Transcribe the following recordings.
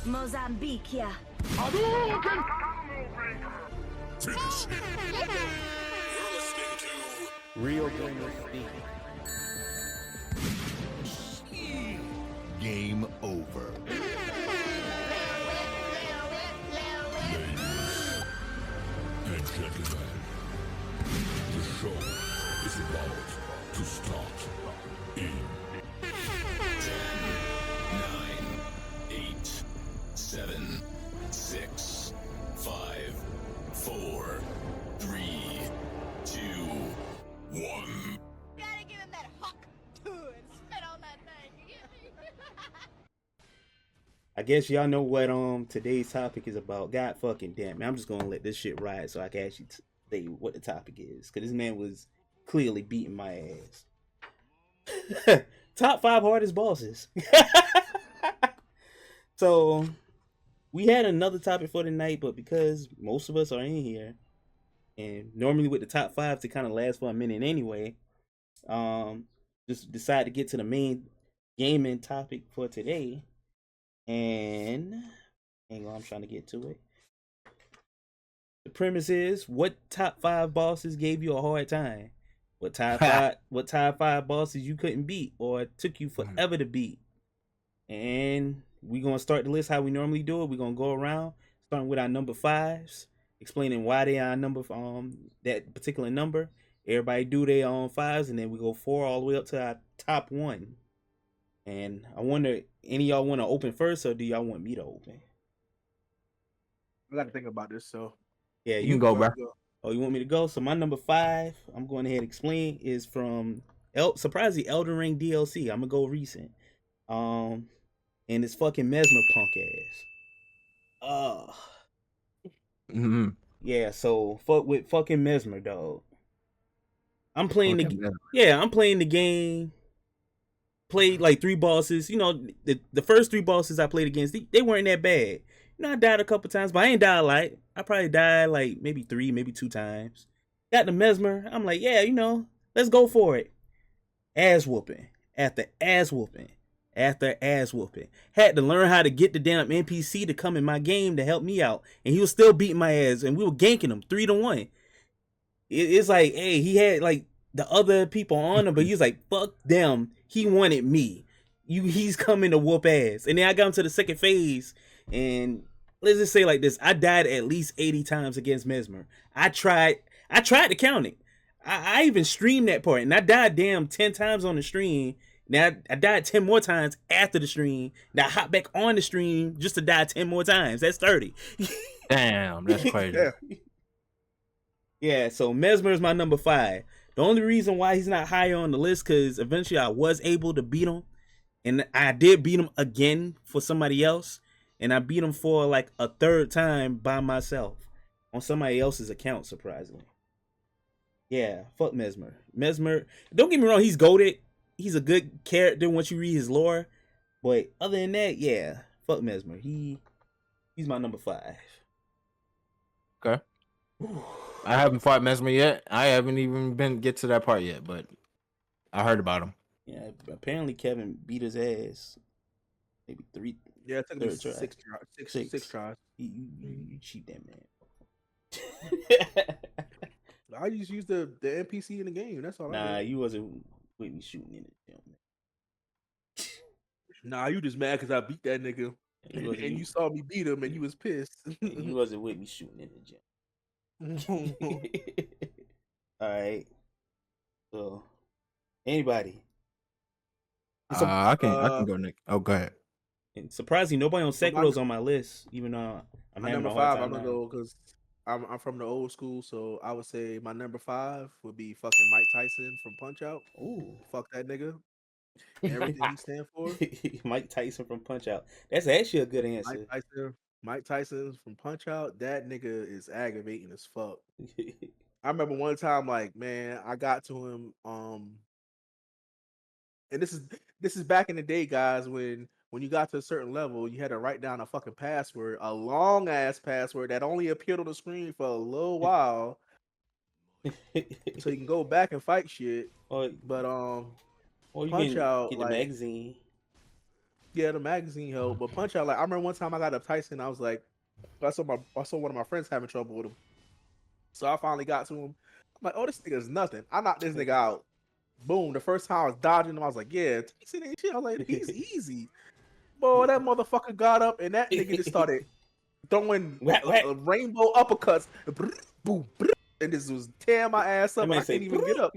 Mozambique, yeah. Hadouken! Finish him. You're listening to Real Gamer Speak. Game Over. Ladies and gentlemen, the show is about to start in 10, 9, 8, 7, 6, 5, 4, 3, 2, 1. Gotta give him that hawk too and spit on that thing. I guess y'all know what today's topic is about. God fucking damn it. I'm just gonna let this shit ride so I can actually tell you what the topic is. Cause this man was clearly beating my ass. Top 5 hardest bosses. So we had another topic for tonight, but because most of us are in here, and normally with the top 5 to kind of last for a minute anyway, just decided to get to the main gaming topic for today. And hang on, I'm trying to get to it. The premise is, what top 5 bosses gave you a hard time? What top 5 bosses you couldn't beat or took you forever to beat? And we're gonna start the list how we normally do it. We're gonna go around, starting with our number 5s, explaining why they are number that particular number. Everybody do their own 5s, and then we go 4 all the way up to our top 1. And I wonder, any of y'all want to open first, or do y'all want me to open? I got to think about this, so Yeah, You can go, bro. Oh, you want me to go? So my number 5, I'm going ahead and explain, is from surprisingly Elden Ring DLC. I'm gonna go recent. And it's fucking Mesmer punk ass. Mm-hmm. Yeah, so fuck with fucking Mesmer, dog. I'm playing Fucking I'm playing the game. Played like 3 bosses. You know, the first 3 bosses I played against, they weren't that bad. You know, I died a couple times, but I ain't died like. I probably died like maybe 3, maybe 2 times. Got the Mesmer. I'm like, yeah, you know, let's go for it. Ass whooping after ass whooping after ass whooping. Had to learn how to get the damn NPC to come in my game to help me out, and he was still beating my ass, and we were ganking him 3-1. It's like, hey, he had like the other people on him, but he's like, fuck them. He wanted me. He's coming to whoop ass. And then I got him to the second phase, and let's just say like this: I died at least 80 times against Mesmer. I tried to count it. I even streamed that part, and I died damn 10 times on the stream. Now I died 10 more times after the stream. Now I hop back on the stream just to die 10 more times. That's 30. Damn, that's crazy. Yeah, so Mesmer is my number 5. The only reason why he's not higher on the list, because eventually I was able to beat him. And I did beat him again for somebody else. And I beat him for like a 3rd time by myself on somebody else's account, surprisingly. Yeah, fuck Mesmer. Mesmer, don't get me wrong, he's goated. He's a good character once you read his lore. But other than that, yeah, fuck Mesmer. He's my number 5. Okay. I haven't fought Mesmer yet. I haven't even get to that part yet, but I heard about him. Yeah, apparently Kevin beat his ass. Maybe 3. Yeah, it took me 3rd try. 6 tries. You cheat that man. I just used the NPC in the game. That's all. Nah, you wasn't with me shooting in the gym. Nah, you just mad because I beat that nigga, and you saw me beat him, and you was pissed. You wasn't with me shooting in the gym. All right. So, anybody? I can go, Nick. Oh, go ahead. And surprisingly, nobody on Sekiro's on my list, even though I'm my having number a hard 5. time I'm gonna now. go because I'm from the old school, so I would say my number 5 would be fucking Mike Tyson from Punch Out. Ooh, Fuck that nigga. Everything he stand for. Mike Tyson from Punch Out. That's actually a good answer. Mike Tyson from Punch Out. That nigga is aggravating as fuck. I remember one time, like, man, I got to him, and this is back in the day, guys, when you got to a certain level, you had to write down a fucking password, a long ass password that only appeared on the screen for a little while, so you can go back and fight shit. Or But you Punch can Out, get the like, magazine. Yeah, the magazine helped, but Punch Out, like I remember one time I got up Tyson, I was like, I saw one of my friends having trouble with him, so I finally got to him. I'm like, oh, this nigga's nothing. I knocked this nigga out. Boom. The first time I was dodging him, I was like, yeah, Tyson ain't shit. I was like, he's easy. Boy, that motherfucker got up and that nigga just started throwing rainbow uppercuts. Boom, and this was tearing my ass up. I can't even get up.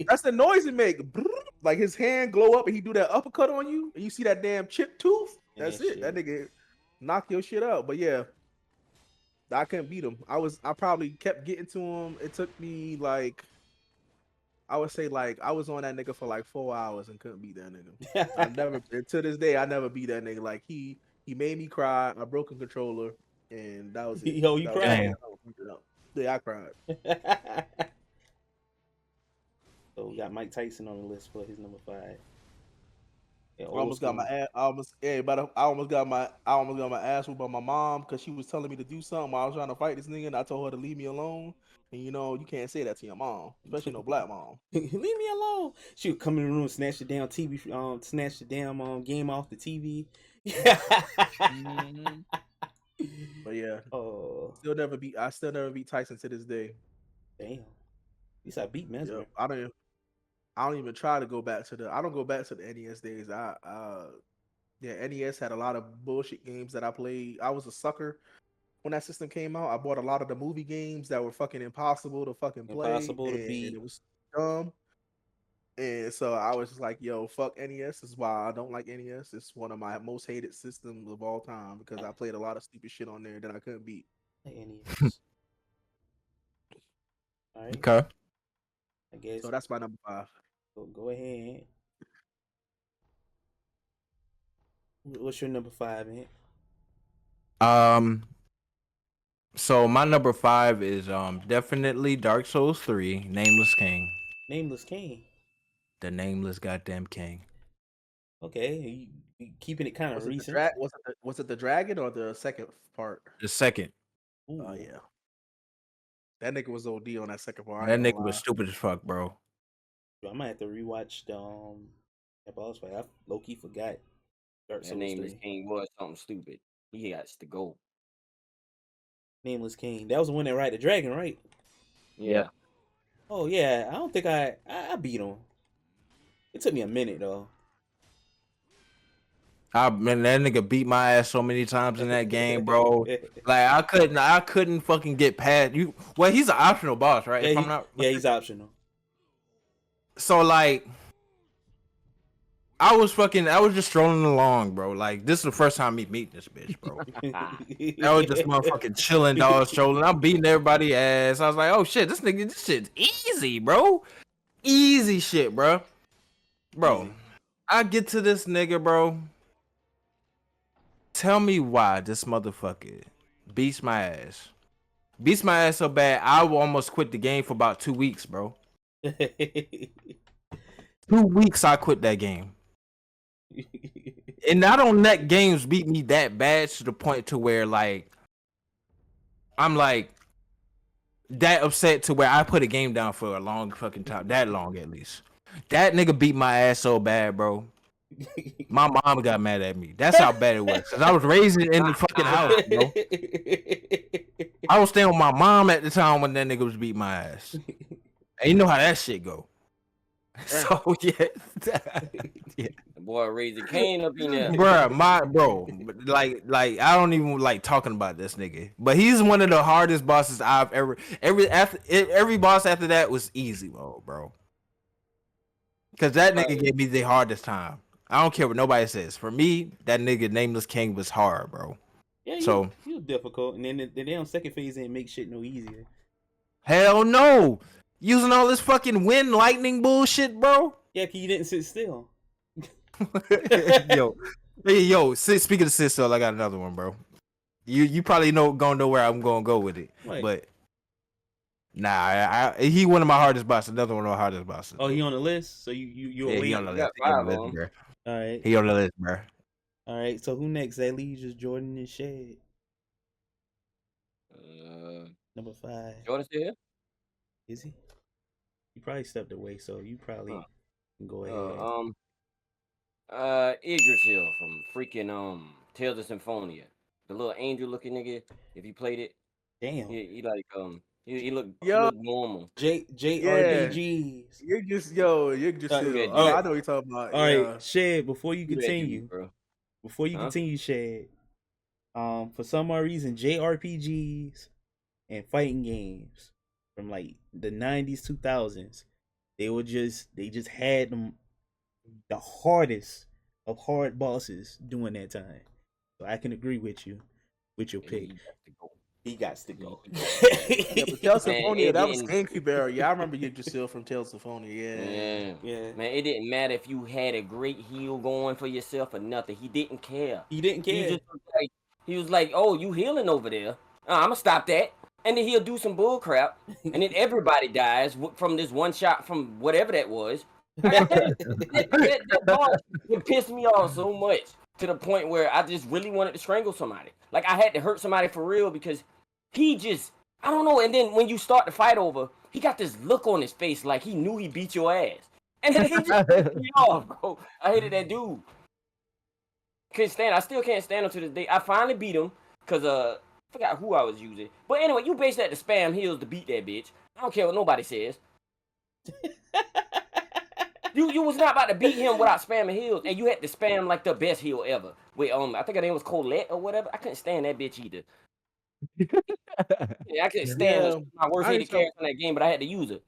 That's the noise it make. Like his hand glow up and he do that uppercut on you, and you see that damn chipped tooth. That's it. That nigga knock your shit out. But yeah, I couldn't beat him. I probably kept getting to him. It took me like, I would say like I was on that nigga for like 4 hours and couldn't beat that nigga. I never, to this day, I never beat that nigga. Like he made me cry. I broke a controller, and that was it. Yo, you cried? Yeah, I cried. So we got Mike Tyson on the list for his number 5. I almost got my ass. I almost got my ass whooped by my mom because she was telling me to do something while I was trying to fight this nigga, and I told her to leave me alone. And you know, you can't say that to your mom, especially no black mom. Leave me alone. She would come in the room, snatch the damn TV, snatch the damn game off the TV. But yeah, I still never beat Tyson to this day. Damn. At least I beat Mesmer. Yep, I don't even try to go back to I don't go back to the NES days. NES had a lot of bullshit games that I played. I was a sucker when that system came out. I bought a lot of the movie games that were fucking impossible to fucking play. Impossible to beat. And it was dumb. And so I was just like, yo, fuck NES. This is why I don't like NES. It's one of my most hated systems of all time because I played a lot of stupid shit on there that I couldn't beat. NES. All right. Okay. I guess. So that's my number 5. Go ahead. What's your number 5, man? So my number 5 is definitely Dark Souls 3, Nameless King. Nameless King. The nameless goddamn king. Okay, you keeping it kind of recent. Was it the dragon or the second part? The second. Ooh. Oh yeah. That nigga was OD on that second part. That nigga was stupid as fuck, bro. I might have to rewatch the that boss fight. I low-key forgot. That Nameless King was something stupid. He got to go. Nameless King. That was the one that ride the dragon, right? Yeah. Oh yeah. I don't think I beat him. It took me a minute though. Man, that nigga beat my ass so many times in that game, bro. Like I couldn't fucking get past you. Well, he's an optional boss, right? Yeah, he's optional. So like, I was just strolling along, bro. Like this is the first time me meeting this bitch, bro. I was just motherfucking chilling, dog, strolling. I'm beating everybody's ass. I was like, oh shit, this shit's easy, bro. Easy shit, bro. Bro, I get to this nigga, bro. Tell me why this motherfucker beats my ass. Beats my ass so bad, I will almost quit the game for about 2 weeks, bro. 2 weeks I quit that game. And I don't let games beat me that bad to the point to where like I'm like that upset to where I put a game down for a long fucking time. That long at least. That nigga beat my ass so bad, bro. My mom got mad at me. That's how bad it was. Cause I was raised in the fucking house, bro. I was staying with my mom at the time when that nigga was beating my ass. And you know how that shit go. So yeah. The boy raised Cain up in there. Bro, like I don't even like talking about this nigga. But he's one of the hardest bosses I've ever every boss after that was easy, bro. Cause that nigga gave me the hardest time. I don't care what nobody says. For me, that nigga Nameless King was hard, bro. Yeah, he was difficult, and then the damn second phase didn't make shit no easier. Hell no. Using all this fucking wind lightning bullshit, bro. Yeah, cause you didn't sit still. Yo, speaking of sit still, I got another one, bro. You probably gonna know where I'm gonna go with it, right. But nah, he one of my hardest bosses. Another one of my hardest bosses. Oh, he on the list? So you he on the list. He on the list, bro. All right. He on the list, bro. All right. So who next? That leaves just Jordan and Shad. Number 5. Jordan's here? Is he? He probably stepped away, so you probably can go ahead. Yggdrasil from freaking Tales of Symphonia. The little angel looking nigga. If you played it, Damn. he like he look Yo. normal. JRPGs. You're just Yggdrasil. yeah, I know what you're talking about. All yeah. right, Shad. Before you Who that dude, continue, bro. Huh? Shad. For some odd reason, JRPGs and fighting games from like the 90s, 2000s, they just had them the hardest of hard bosses during that time. So I can agree with you with your pick. He got to go. Yeah, but Tales of Man, Symphonia, it that was didn't- GameCube era. Yeah, I remember Yggdrasil from Tales of Symphonia. Yeah. Yeah. Man, it didn't matter if you had a great heal going for yourself or nothing. He didn't care. He didn't care. He was like, "Oh, you healing over there? I'm gonna stop that." And then he'll do some bull crap, and then everybody dies from this one shot from whatever that was. That boss it pissed me off so much to the point where I just really wanted to strangle somebody. Like I had to hurt somebody for real because he just, I don't know. And then when you start the fight over, he got this look on his face like he knew he beat your ass. And then he just pissed me off, bro. I hated that dude. I still can't stand him to this day. I finally beat him because I forgot who I was using. But anyway, you basically had to spam heals to beat that bitch. I don't care what nobody says. You was not about to beat him without spamming heals, and you had to spam like the best heal ever. With I think her name was Colette or whatever. I couldn't stand that bitch either. Yeah, I couldn't stand her. My worst hated character in that game, but I had to use her.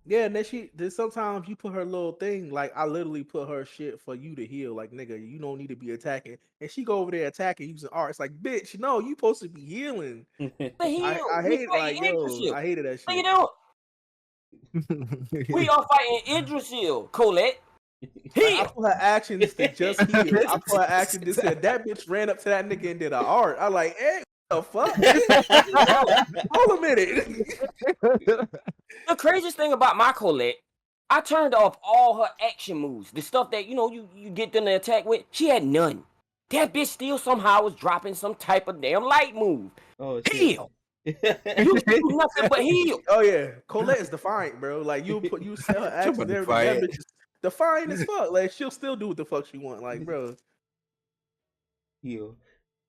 Yeah, and then sometimes you put her little thing, like I literally put her shit for you to heal. Like, nigga, you don't need to be attacking. And she go over there attacking using art. It's like, bitch, no, you supposed to be healing. I hate like, yo, I hated that shit. What you doing? We are fighting Yggdrasil, Colette. I put her actions to just heal. I put her actions to say that bitch ran up to that nigga and did an art. I like, hey, what the fuck? Hold a minute. The craziest thing about my Colette, I turned off all her action moves. The stuff that, you get them to attack with, she had none. That bitch still somehow was dropping some type of damn light move. Oh, heal. You do nothing but heal. Oh yeah, Colette is defiant, bro. Like you sell her actions there. That bitch is defiant as fuck. Like she'll still do what the fuck she want. Like, bro. Heal.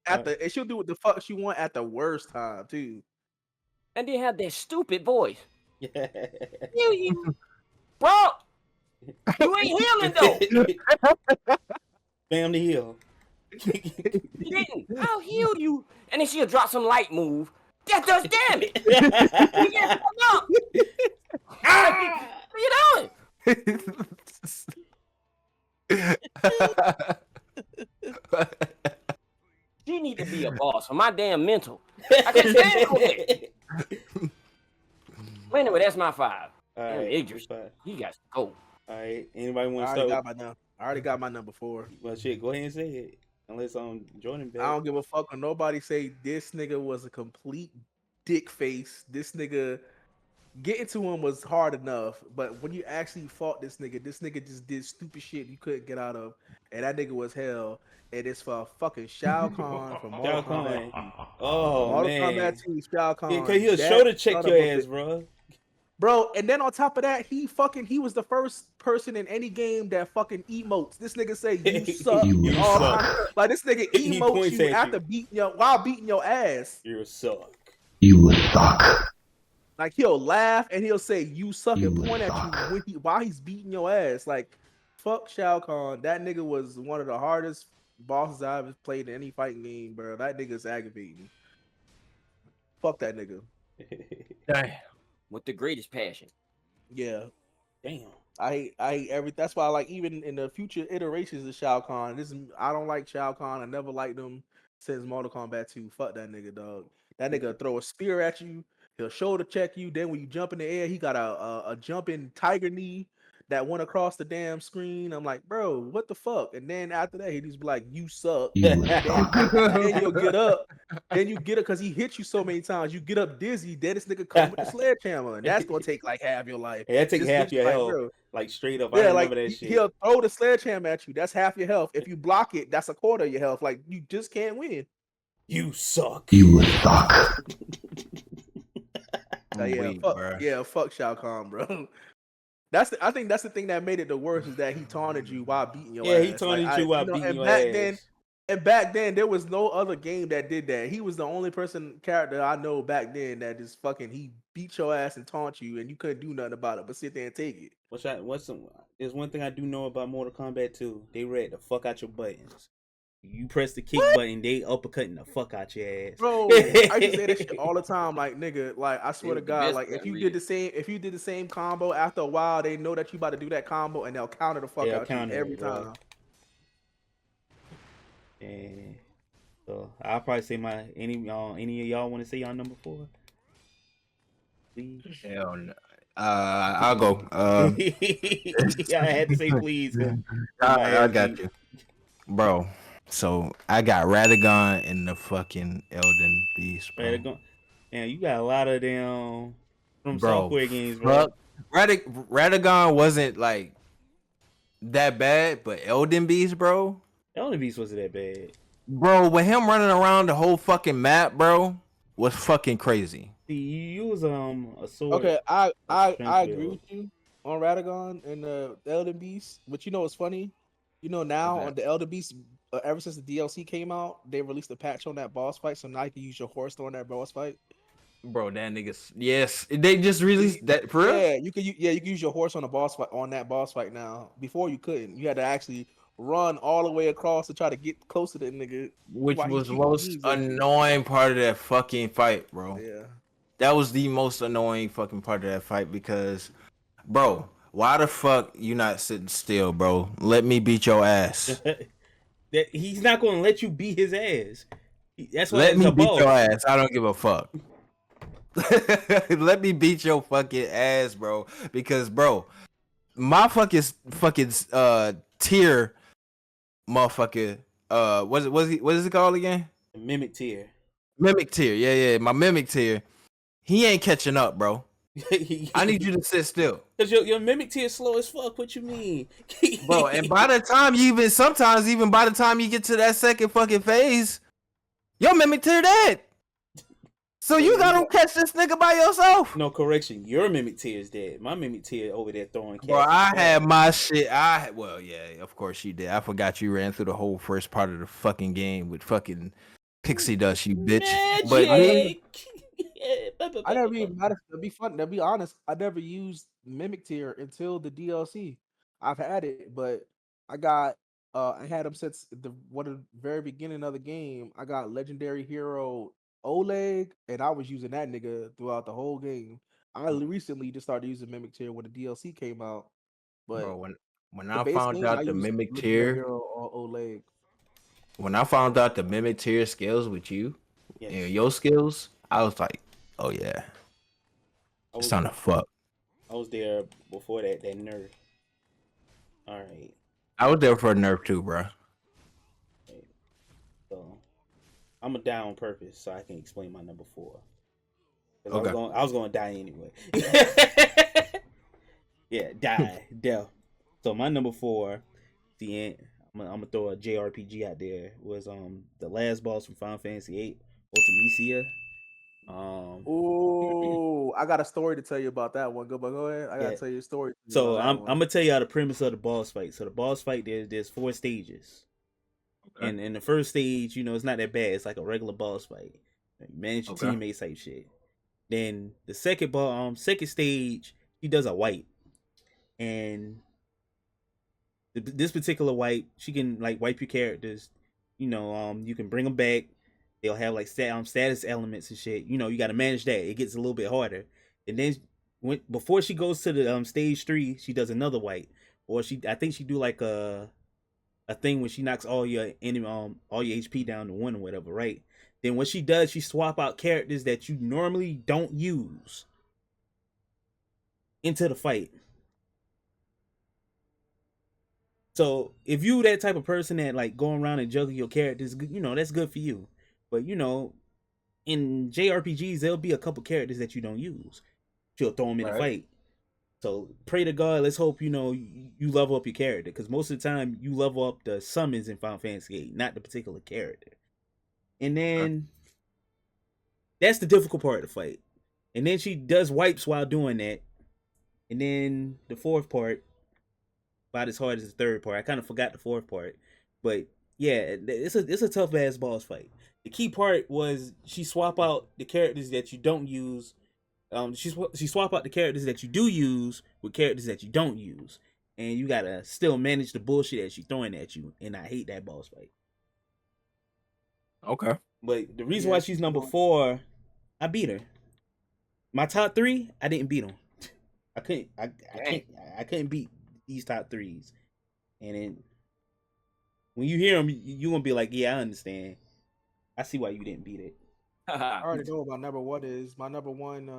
And she'll do what the fuck she want at the worst time too. And then have that stupid voice. Yeah. Bro, you ain't healing though. Bam the heal. You didn't. I'll heal you. And then she'll drop some light move. That does damage. You get fucked up. What you doing? She need to be a boss for my damn mental. I can't stand it. But anyway, that's my 5. All right, Yggdrasil. He got to go. All right. Anybody want to I start? already got my number 4. Well, shit, go ahead and say it. Unless I'm Jordan back. I don't give a fuck when nobody say this nigga was a complete dick face. This nigga getting to him was hard enough, but when you actually fought this nigga just did stupid shit you couldn't get out of, and that nigga was hell. And it's for fucking Shao Kahn from Mortal Kombat 2. Oh, Mortal man. Kombat 2, Shao Kahn. Yeah, cause he'll shoulder check your ass, bro. Bro, and then on top of that, he was the first person in any game that fucking emotes. This nigga say you suck. You suck. Like this nigga He emotes points you at after while beating your ass. You suck. You suck. Like he'll laugh and he'll say you suck and point at you while he's beating your ass. Like fuck Shao Kahn. That nigga was one of the hardest bosses I've ever played in any fighting game, bro. That nigga's aggravating. Fuck that nigga. Damn. With the greatest passion. Yeah. Damn. I hate everything. That's why, like, even in the future iterations of Shao Kahn, I don't like Shao Kahn. I never liked him since Mortal Kombat 2. Fuck that nigga, dog. That nigga throw a spear at you. He'll shoulder check you. Then when you jump in the air, he got a jumping tiger knee that went across the damn screen. I'm like, bro, what the fuck? And then after that, he just be like, you suck. Then you'll get up. Then you get up because he hit you so many times. You get up dizzy. Then this nigga come with the sledgehammer, and that's gonna take like half your life. Hey, that take This half bitch your like, health. bro. Like straight up. Yeah, I like remember that shit. he'll throw the sledgehammer at you. That's half your health. If you block it, that's a quarter of your health. Like you just can't win. You suck. You suck. Fuck Shao Kahn, bro. I think that's the thing that made it the worst is that he taunted you while beating your Yeah, ass. he taunted you while beating your ass. And back then, there was no other game that did that. He was the only character I know back then that just fucking he beat your ass and taunt you, and you couldn't do nothing about it but sit there and take it. There's one thing I do know about Mortal Kombat 2. They read the fuck out your buttons. You press the kick button, they uppercutting the fuck out your ass. Bro, I used to say that shit all the time. Like, nigga, like I swear to the God, best like one, if you really. did the same combo, after a while, they know that you about to do that combo, and they'll counter the fuck They'll out you counter every it, bro. time. And so I'll probably say any of y'all want to say y'all number 4? Please. Hell no. I'll go. Yeah, I had to say please. 'Cause I got you, bro. So I got Radagon and the fucking Elden Beast, bro. Man, you got a lot of them from Bro, software games, bro. Radagon wasn't like that bad, but Elden Beast, bro. Elden Beast wasn't that bad. Bro, with him running around the whole fucking map, bro, was fucking crazy. See, you use a sword. Okay, I strength agree build. with you on Radagon and the Elden Beast, but you know what's funny? You know now Okay. on the Elden Beast, ever since the DLC came out, they released a patch on that boss fight, so now you can use your horse during that boss fight. Bro, that niggas. Yes, they just released that for real? Yeah, you can use your horse on that boss fight now. Before you couldn't. You had to actually run all the way across to try to get close to the nigga. Which while he was the shooting most beams at you. annoying part of that fucking fight, bro. Yeah. That was the most annoying fucking part of that fight because, bro, why the fuck you not sitting still, bro? Let me beat your ass. That he's not going to let you beat his ass. That's why Let it's me a beat boss. your ass. I don't give a fuck. Let me beat your fucking ass, bro. Because, bro, my fucking tier, motherfucker. What is it called again? Mimic tier. Mimic tier. Yeah. My mimic tier. He ain't catching up, bro. I need you to sit still. Cause your mimic tier is slow as fuck. What you mean, Bro, and by the time even by the time you get to that second fucking phase, your mimic tier dead. So you gotta catch this nigga by yourself. No correction. Your mimic tier is dead. My mimic tier over there throwing cats. Bro, I had my shit. Well, yeah, of course you did. I forgot you ran through the whole first part of the fucking game with fucking pixie dust, you bitch. But Magic. I never even to be honest, I never used Mimic Tier until the DLC. I've had it, but I had him since the very beginning of the game. I got legendary hero Oleg, and I was using that nigga throughout the whole game. I recently just started using Mimic Tier when the DLC came out. But bro, when the I base found game, I out the used mimic legendary tier, hero Oleg. when I found out the mimic tier skills with you Yes. and your skills, I was like, oh yeah, it's time to fuck. I was there before that nerf. All right. I was there for a nerf too, bro. So I'm a die on purpose so I can explain my number 4. Okay. I was going to die anyway. Yeah, die, death. So my number 4, the end. I'm gonna throw a JRPG out there. Was the last boss from Final Fantasy VIII, Ultimecia. Oh, I got a story to tell you about that one. Go ahead. I gotta tell you a story. So about that I'm one. gonna tell you how the premise of the boss fight. So the boss fight there's 4 stages. Okay. And in the first stage, it's not that bad. It's like a regular boss fight. You manage your Okay. teammates type shit. Then the second stage, he does a wipe. And this particular wipe, she can like wipe your characters. You can bring them back. They'll have like status elements and shit. You got to manage that. It gets a little bit harder. And then before she goes to the stage 3, she does another wipe. Or I think she do like a thing when she knocks all your enemy all your HP down to 1 or whatever, right? Then what she does, she swap out characters that you normally don't use into the fight. So if you that type of person that like going around and juggle your characters, that's good for you. But in JRPGs, there'll be a couple characters that you don't use. She'll throw them in a fight. So pray to God, let's hope you level up your character, because most of the time you level up the summons in Final Fantasy VIII, not the particular character. And then that's the difficult part of the fight. And then she does wipes while doing that. and then the fourth part about as hard as the third part. I kind of forgot the fourth part, but yeah, it's a tough ass boss fight. The key part was she swap out the characters that you don't use. She swap out the characters that you do use with characters that you don't use, and you gotta still manage the bullshit that she's throwing at you. And I hate that boss fight. Okay. But the reason why she's number 4, I beat her. My top 3, I didn't beat them. I couldn't beat these top 3s. And then when you hear them, you gonna be like, yeah, I understand. I see why you didn't beat it. I already know what my number 1 is. My number 1,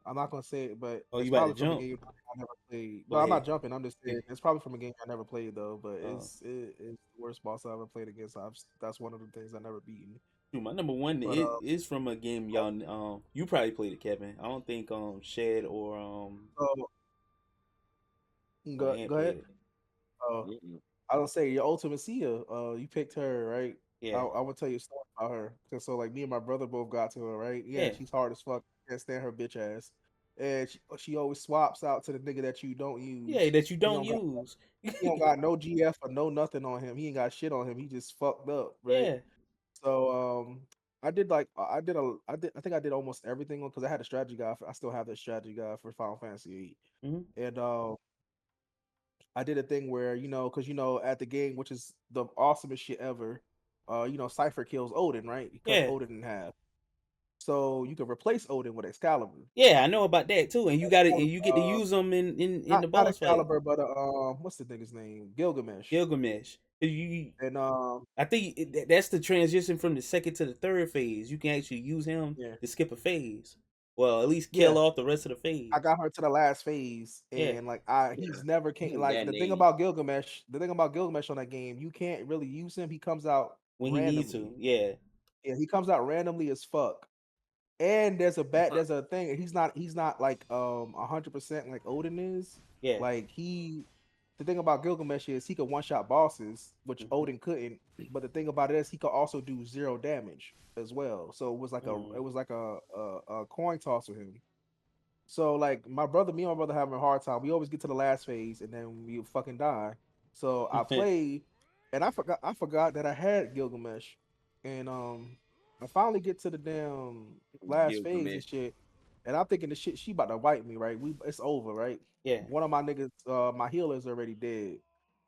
I'm not gonna say it, but Oh, it's you about probably to from a jump? game I never played. Go No, I'm not ahead. jumping. I'm just saying it's probably from a game I never played though. But Oh. it's the worst boss I ever played against. That's one of the things I never beaten. Dude, my number 1 But, is from a game y'all you probably played it, Kevin. I don't think Shed or So go Ant go played ahead. it. Mm-mm. I don't say your Ultimate Sia. You picked her, right? Yeah. I will tell you a story about her. So like me and my brother both got to her, right? Yeah, Yeah. she's hard as fuck. Can't stand her bitch ass. And she always swaps out to the nigga that you don't use. Yeah, that you don't don't got- use. He don't got no GF or no nothing on him. He ain't got shit on him. He just fucked up, right? Yeah. So I think I did almost everything because I had a strategy guide. I still have the strategy guide for Final Fantasy VIII. Mhm. And I did a thing where because at the game, which is the awesomest shit ever, Cypher kills Odin, right? He cuts Yeah. Odin in half. So you can replace Odin with Excalibur. Yeah, I know about that too. And you got it, and you get to Uh, use them in the Not boss fight. Excalibur, but what's the nigga's name? Gilgamesh. Gilgamesh. You, And I think that's the transition from the second to the third phase. You can actually use him Yeah. to skip a phase. Well, at least kill Yeah. off the rest of the phase. I got her to the last phase, Yeah. and he's never came. Like That the thing nigga. about Gilgamesh, on that game, you can't really use him. He comes out when he needs randomly. to. Yeah. Yeah, he comes out randomly as fuck. And there's a thing. He's not like 100% like Odin is. Yeah. Like the thing about Gilgamesh is he could one shot bosses, which Mhm. Odin couldn't. But the thing about it is he could also do 0 damage as well. So it was like a coin toss with him. So like me and my brother having a hard time. We always get to the last phase and then we fucking die. So I played and I forgot that I had Gilgamesh. And I finally get to the damn last phase and Gilgamesh. shit. And I'm thinking the shit she about to wipe me, right? It's over, right? Yeah. One of my niggas, my healer's already dead.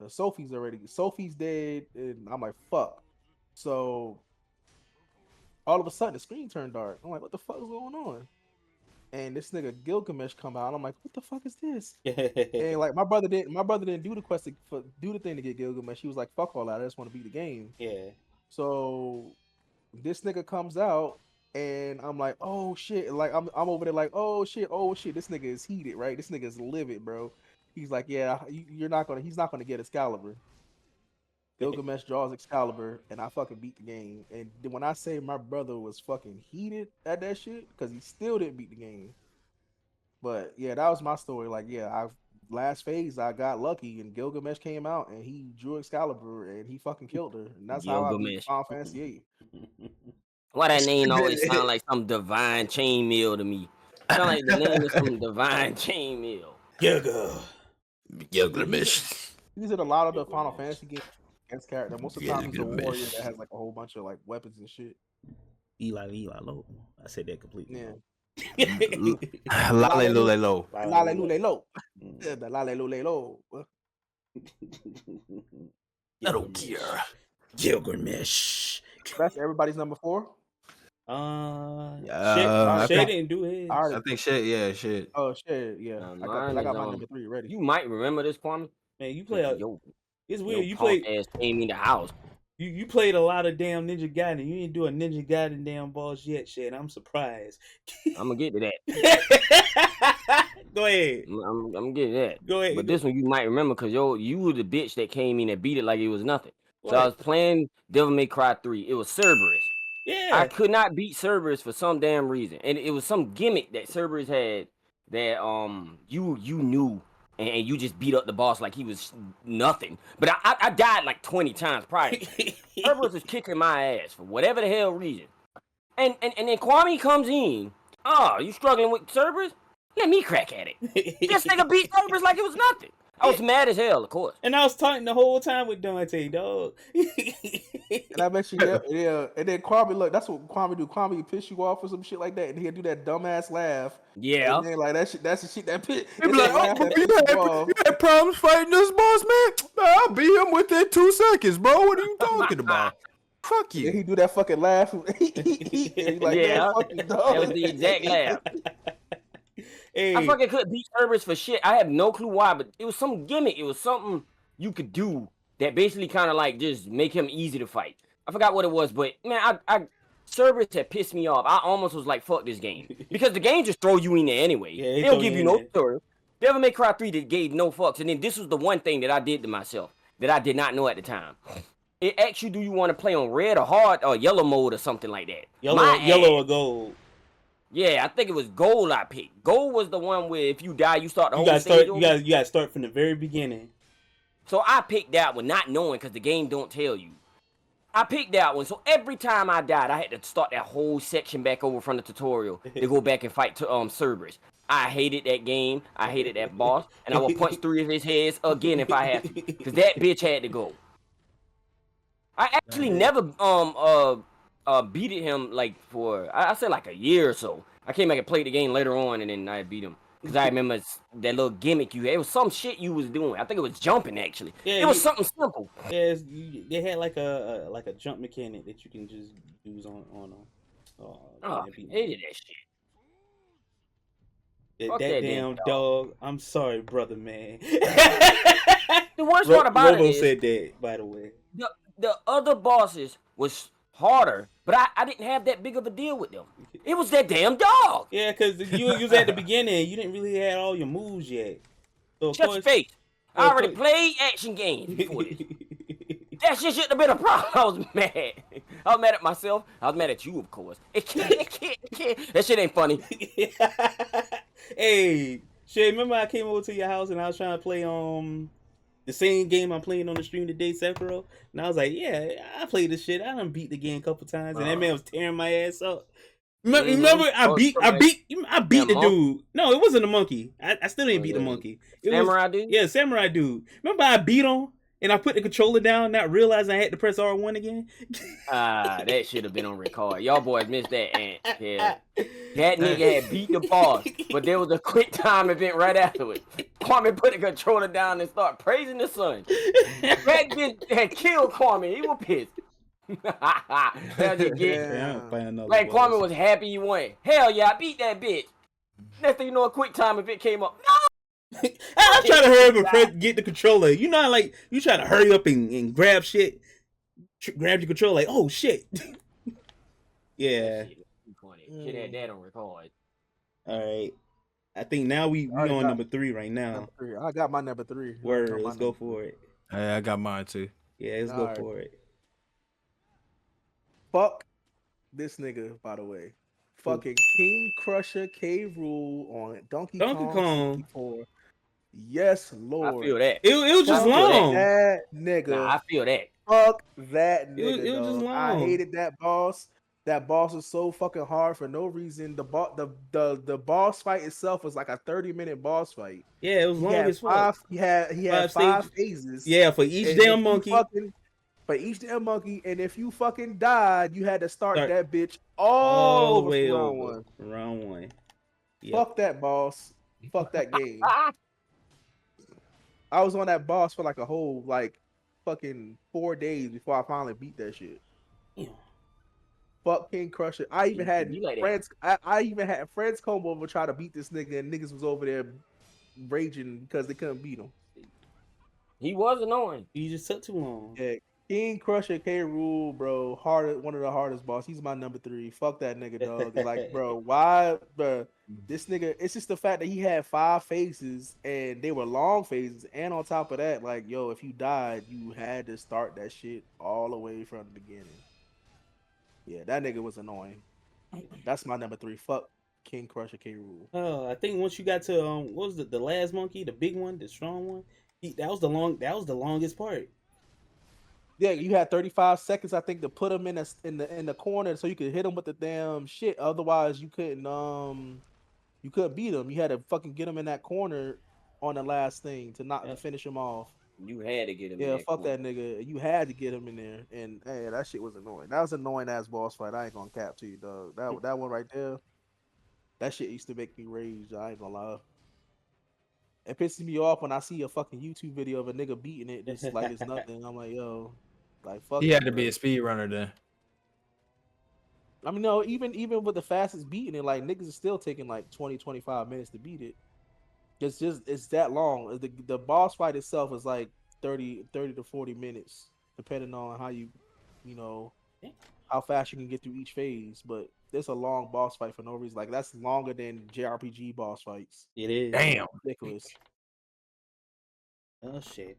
Sophie's dead, and I'm like, fuck. So all of a sudden the screen turned dark. I'm like, what the fuck is going on? And this nigga Gilgamesh come out. And I'm like, what the fuck is this? And like my brother didn't do the quest do the thing to get Gilgamesh. He was like, fuck all that. I just want to beat the game. Yeah. So this nigga comes out and I'm like, oh shit. Like I'm over there like, oh shit. This nigga is heated, right? This nigga is livid, bro. He's like, yeah, he's not gonna get Excalibur. Gilgamesh draws Excalibur and I fucking beat the game. And then when I say my brother was fucking heated at that shit, because he still didn't beat the game. But yeah, that was my story. Like, yeah, last phase I got lucky and Gilgamesh came out and he drew Excalibur and he fucking killed her. And that's how I beat Gilgamesh. Final Fantasy VIII. Why that name always sound like some divine chainmail to me? Sound like the name of some divine chainmail. Gilga. Gilgamesh. These are a lot of the Final Fantasy games against character. Most of the time he's a warrior that has like a whole bunch of like weapons and shit. Eli Lo. I said that completely. Yeah. Lale Lule Lo. Lale Lule Lo. Mm. Yeah, the Lale Lule Lo. Metal Gear. Gilgamesh. That's everybody's number 4. I Shay think- didn't do his. I already- I think shit. Oh shit, yeah. I mine got is, my number 3 ready. You might remember this, Kwame. Man, you play. Yo, It's yo, weird. You punk played. ass came in the house. You played a lot of damn Ninja Gaiden. You didn't do a Ninja Gaiden damn boss yet, shit. I'm surprised. I'm gonna get to that. Go ahead. I'm gonna get to that. Go ahead. But this one you might remember because you were the bitch that came in and beat it like it was nothing. So I What? was playing Devil May Cry 3. It was Cerberus. Yeah. I could not beat Cerberus for some damn reason, and it was some gimmick that Cerberus had that you knew, and you just beat up the boss like he was nothing. But I died like 20 times prior. Cerberus was kicking my ass for whatever the hell reason, and then Kwame comes in. Oh, you struggling with Cerberus? Let me crack at it. This nigga beat Cerberus like it was nothing. I was mad as hell, of course. And I was talking the whole time with Dante, dog. And I bet you, yeah. And then Kwame, look, that's what Kwame do. Kwame piss you off or some shit like that, and he'll do that dumbass laugh. Yeah. And then like that shit, that's the shit that pit. He be like, oh, you had problems fighting this boss, man? I'll beat him within 2 seconds, bro. What are you talking about? Fuck Yeah, you. he do that fucking laugh. He like, Yeah. fuck you, That dog. was the exact laugh. Hey, I fucking couldn't beat Cerberus for shit. I have no clue why, but it was some gimmick. It was something you could do that basically kind of like just make him easy to fight. I forgot what it was, but man, Cerberus had pissed me off. I almost was like, fuck this game. Because the game just throw you in there anyway. Yeah, They throw don't give you you in no there. story. Devil May Cry 3 that gave no fucks. And then this was the one thing that I did to myself that I did not know at the time. It asks you, do you want to play on red or hard or yellow mode or something like that? My yellow ass- or gold. Yeah, I think it was gold I picked. Gold was the one where if you die, you start the You whole gotta stage start. over. You gotta start from the very beginning. So I picked that one, not knowing because the game don't tell you. I picked that one, so every time I died, I had to start that whole section back over from the tutorial to go back and fight to Cerberus. I hated that game. I hated that boss, and I would punch 3 of his heads again if I had to, because that bitch had to go. I actually never beated him like for I said like a year or so. I came back and played the game later on, and then I beat him. Because I remember that little gimmick you had. It was some shit you was doing. I think it was jumping, actually. Yeah, it was something simple. Yeah, they had like a jump mechanic that you can just use on. Oh, yeah, I hated that shit. Fuck that that damn damn dog. I'm sorry, brother, man. The worst part about Robo it is, said that, by the way. the other bosses was harder, but I didn't have that big of a deal with them. It was that damn dog. Yeah, because you was at the beginning. You didn't really have all your moves yet. So of Shut your course, face. I of already course- played action games before this. That shit shouldn't have been a problem. I was mad. I was mad at myself. I was mad at you, of course. It can't. That shit ain't funny. Hey, Shay, remember I came over to your house and I was trying to play the same game I'm playing on the stream today, Sekiro? And I was like, yeah, I played this shit. I done beat the game a couple times, and that man was tearing my ass up. Remember, I beat the dude. No, it wasn't a monkey. I still didn't beat the monkey. It was, Samurai dude? yeah, samurai dude. Remember, I beat him and I put the controller down, not realizing I had to press R1 again. That should have been on record. Y'all boys missed that. And yeah, that nigga had beat the boss, but there was a quick time event right afterwards. Kwame put the controller down and started praising the sun. That bitch had killed Kwame. He was pissed. That's just get. Yeah, I'm find another Like boss. Kwame was happy he won. Hell yeah, I beat that bitch. Next thing you know, a quick time event came up. No! I was trying to hurry up and get the controller. You know, like you try to hurry up and grab shit, grab your controller. Like, oh shit. Yeah. Shit had that on record. All right. I think now we Alright, on got- number 3 right now. Number 3. I got my number 3. Word. Let's go for it. Hey, I got mine too. Yeah, let's go Alright. for it. Fuck this nigga, by the way. Fucking King Crusher K. Rool on Donkey Kong 64. Yes, Lord. I feel that. It was just Fuck long. That nigga. Nah, I feel that. Fuck that nigga. It was just dog. I long. hated that boss. That boss was so fucking hard for no reason. The boss fight itself was like a 30-minute boss fight. Yeah, it was He long had as fuck. he had 5 5 phases. Yeah, for each And if damn you monkey. for each damn monkey, and if you fucking died, you had to start Start that bitch all all the over way from over. round 1. Round 1. Yep. Fuck that boss. Fuck that game. I was on that boss for like a whole like fucking 4 days before I finally beat that shit. Yeah. Fuck King Crusher. I even had You like that. friends. I even had friends come over try to beat this nigga, and niggas was over there raging because they couldn't beat him. He was annoying. You just took too long. Yeah, King Crusher K. Rool, bro, one of the hardest boss. He's my number 3. Fuck that nigga, dog. Like, bro, why, bro? This nigga. It's just the fact that he had 5 phases and they were long phases, and on top of that, like, yo, if you died, you had to start that shit all the way from the beginning. Yeah, that nigga was annoying. That's my number 3. Fuck King Crusher K. Rool. Oh, I think once you got to what was the last monkey, the big one, the strong one? That was the longest part. Yeah, you had 35 seconds, I think, to put him in the corner so you could hit him with the damn shit. Otherwise, you couldn't You couldn't beat him. You had to fucking get him in that corner on the last thing to finish him off. You had to get him. Yeah, in fuck corner. that nigga. You had to get him in there, and hey, that shit was annoying. That was an annoying ass boss fight. I ain't gonna cap to you, dog. That one right there, that shit used to make me rage. I ain't gonna lie. It pisses me off when I see a fucking YouTube video of a nigga beating it just like it's nothing. I'm like, yo, like fuck. He you, had to bro. be a speed runner then. I mean, no, even with the fastest beating it, like niggas is still taking like 20, 25 minutes to beat it. It's that long. The boss fight itself is like 30 to 40 minutes, depending on how you know, how fast you can get through each phase. But it's a long boss fight for no reason. Like that's longer than JRPG boss fights. It is. Damn. Ridiculous. Oh shit.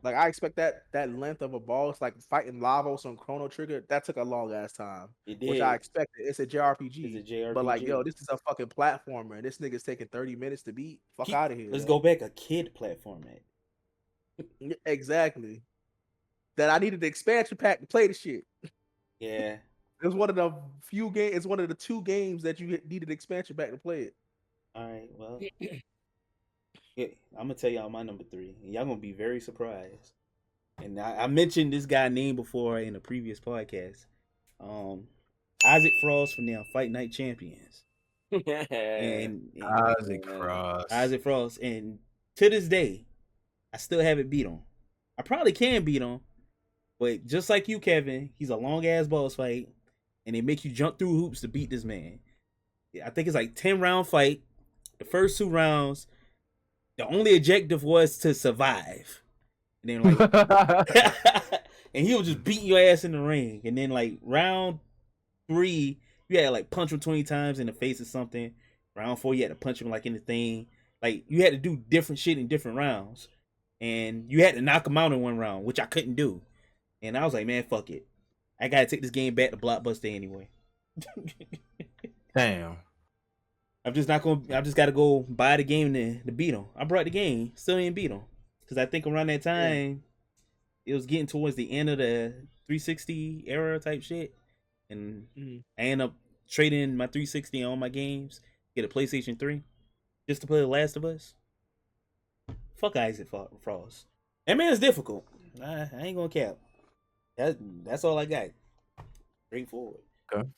Like I expect that length of a boss, like fighting Lavos on Chrono Trigger, that took a long ass time. It did. Which I expected. It's a JRPG. It's a JRPG. But like, yo, this is a fucking platformer, and this nigga's taking 30 minutes to beat. Fuck out of here. Let's yo. go back a kid platform, man. Yeah, exactly. That I needed the expansion pack to play the shit. Yeah. It was one of the few games. It's one of the 2 games that you needed expansion pack to play it. All right. Well, yeah, I'm gonna tell y'all my number 3, and y'all gonna be very surprised. And I mentioned this guy name before in a previous podcast. Isaac Frost from the Fight Night Champions. And Isaac Frost. Isaac Frost, and to this day, I still haven't beat him. I probably can beat him, but just like you, Kevin, he's a long ass boss fight, and they make you jump through hoops to beat this man. I think it's like 10-round fight. The first 2 rounds, the only objective was to survive, and then like, and he was just beating your ass in the ring, and then like round 3, you had to like punch him 20 times in the face or something. Round 4, you had to punch him like in the thing. Like you had to do different shit in different rounds, and you had to knock him out in one round, which I couldn't do. And I was like, man, fuck it. I gotta take this game back to Blockbuster anyway. Damn. I just gotta go buy the game to beat him. I brought the game, still didn't beat him, because I think around that time it was getting towards the end of the 360 era type shit, and I ended up trading my 360 on my games, get a PlayStation 3, just to play The Last of Us. Fuck Isaac Frost. That man is difficult. I ain't gonna cap. That's all I got. Straightforward. Okay.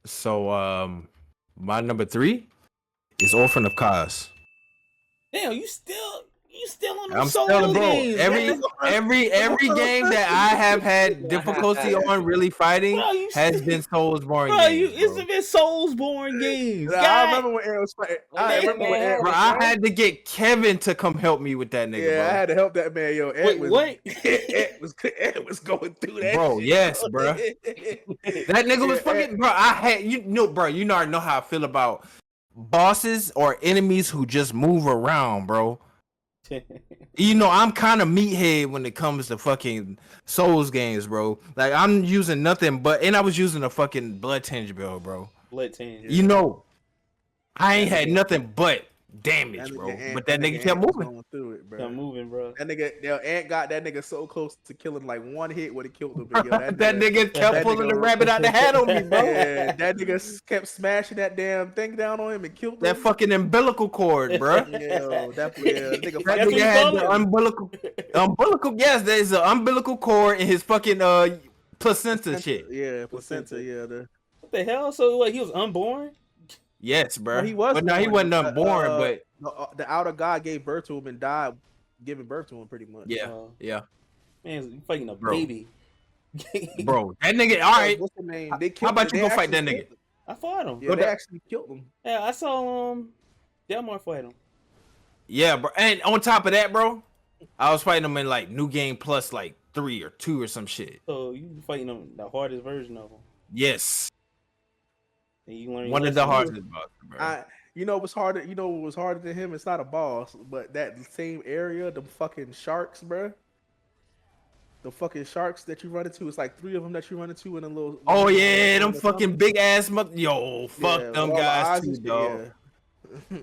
So my number 3 is Orphan of Kaz. Damn, you still on the I'm Souls still, bro. games. Every game that I have had difficulty on really fighting Bro, has been Soulsborne Bro, games. it's been Soulsborne games. Yeah, I remember when Aaron was fighting. I remember when Aaron Bro, was I fighting. had to get Kevin to come help me with that nigga, Yeah, I had to help that man, yo. Ed Wait, was, what? Ed was going through that. Bro, shit, yes, bro. That nigga was Yeah, fucking, bro. I had bro. You already know how I feel about bosses or enemies who just move around, bro. You know, I'm kind of meathead when it comes to fucking Souls games, bro. Like I'm using nothing but, and I was using a fucking Blood Tinge build, bro. Blood Tinge. You know, I ain't had nothing but That damage, nigga bro. Ant- But that nigga kept Ant was moving. going through it, bro. Stop moving, bro. That nigga, Ant got that nigga so close to killing. Like one hit would have killed him. But, yo, That nigga kept that pulling the nigga- rabbit out the hat on me, bro. Yeah, that nigga kept smashing that damn thing down on him and killed him. That fucking umbilical cord, bro. Yo, that nigga. That That's nigga what had you the call umbilical. Yes, there's an umbilical cord in his fucking placenta shit. Yeah, placenta. Yeah, What the hell? So what? He was unborn? Yes, bro. Well, he was but no, he born. wasn't unborn. But the outer god gave birth to him and died giving birth to him, pretty much. yeah, yeah, Man, you fighting a Bro. baby. bro, that nigga. All right, What's the name? They how killed about him. you They go fight that actually nigga? killed him. I fought him. Yeah, they actually killed him. Yeah, I saw Delmar fight him. Yeah, bro. And on top of that, bro, I was fighting him in like New Game Plus like 3 or 2 or some shit. So you fighting him the hardest version of him. Yes, And you learn one your of the lesson. hardest bosses, bro. You know what's harder? You know what was harder than him? It's not a boss, but that same area, the fucking sharks, bro. The fucking sharks that you run into, it's like 3 of them that you run into in a little. Oh yeah, them little fucking tunnel. big ass mother. Yo, fuck Yeah, them with all the guys eyes too, and shit, dog. Yeah.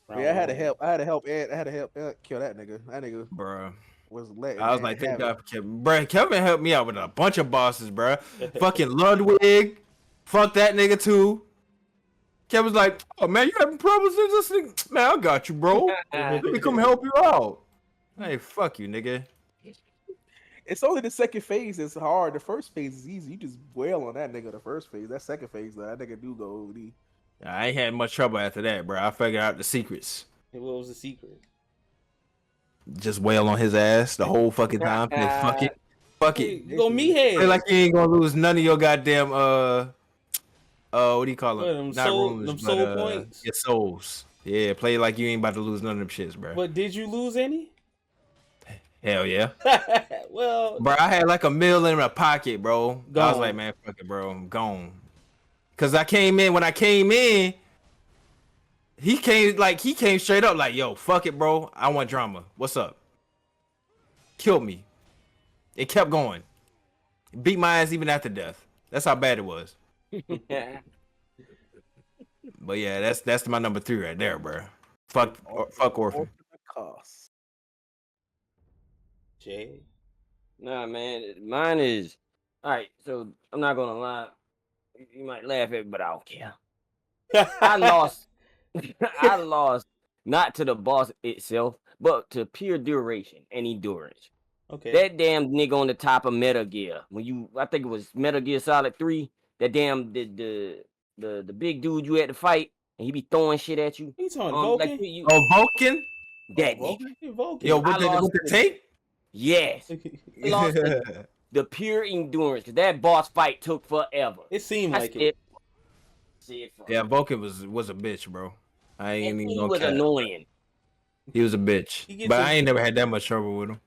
Yeah, I had to help. I had to help Ed kill that nigga. That nigga Bro. was letting. I was Ed like, thank have God it. for Kevin. Bro, Kevin helped me out with a bunch of bosses, bro. Fucking Ludwig, Fuck that nigga too. Kev was like, "Oh man, you having problems with this nigga? Man, I got you, bro. Let me come help you out." Hey, fuck you, nigga. It's only the second phase that's hard. The first phase is easy. You just wail on that nigga the first phase. That second phase, that nigga do go OD. I ain't had much trouble after that, bro. I figured out the secrets. What was the secret? Just wail on his ass the whole fucking time. And then fuck it. Fuck it. You go me head. Play like you ain't gonna lose none of your goddamn what do you call What, them? them soul points? Your souls. Yeah, play like you ain't about to lose none of them shits, bro. But did you lose any? Hell yeah. Well, Bro, I had like $1 million in my pocket, bro. I was Gone. like, man, fuck it, bro. I'm gone. Cause when I came in, he came straight up like, yo, fuck it, bro. I want drama. What's up? Killed me. It kept going. Beat my ass even after death. That's how bad it was. But yeah, that's my number 3 right there, bro. Fuck Orphan. Cost. Jay. Nah, man, mine is all right. So I'm not gonna lie. You might laugh at me, but I don't care. I lost. I lost not to the boss itself, but to pure duration and endurance. Okay. That damn nigga on the top of Metal Gear. I think it was Metal Gear Solid 3. That damn the big dude you had to fight, and he be throwing shit at you. He's on Vulcan. Like you, Oh, Vulcan? that nigga. Vulcan. Vulcan. Yo, I lost with the to- tape? Yes, I lost the pure endurance. 'Cause that boss fight took forever. It seemed I like said- it. said fuck. Yeah, Vulcan was a bitch, bro. I ain't And even he gonna was cap. annoying. He was a bitch. He gets But his- I ain't never had that much trouble with him.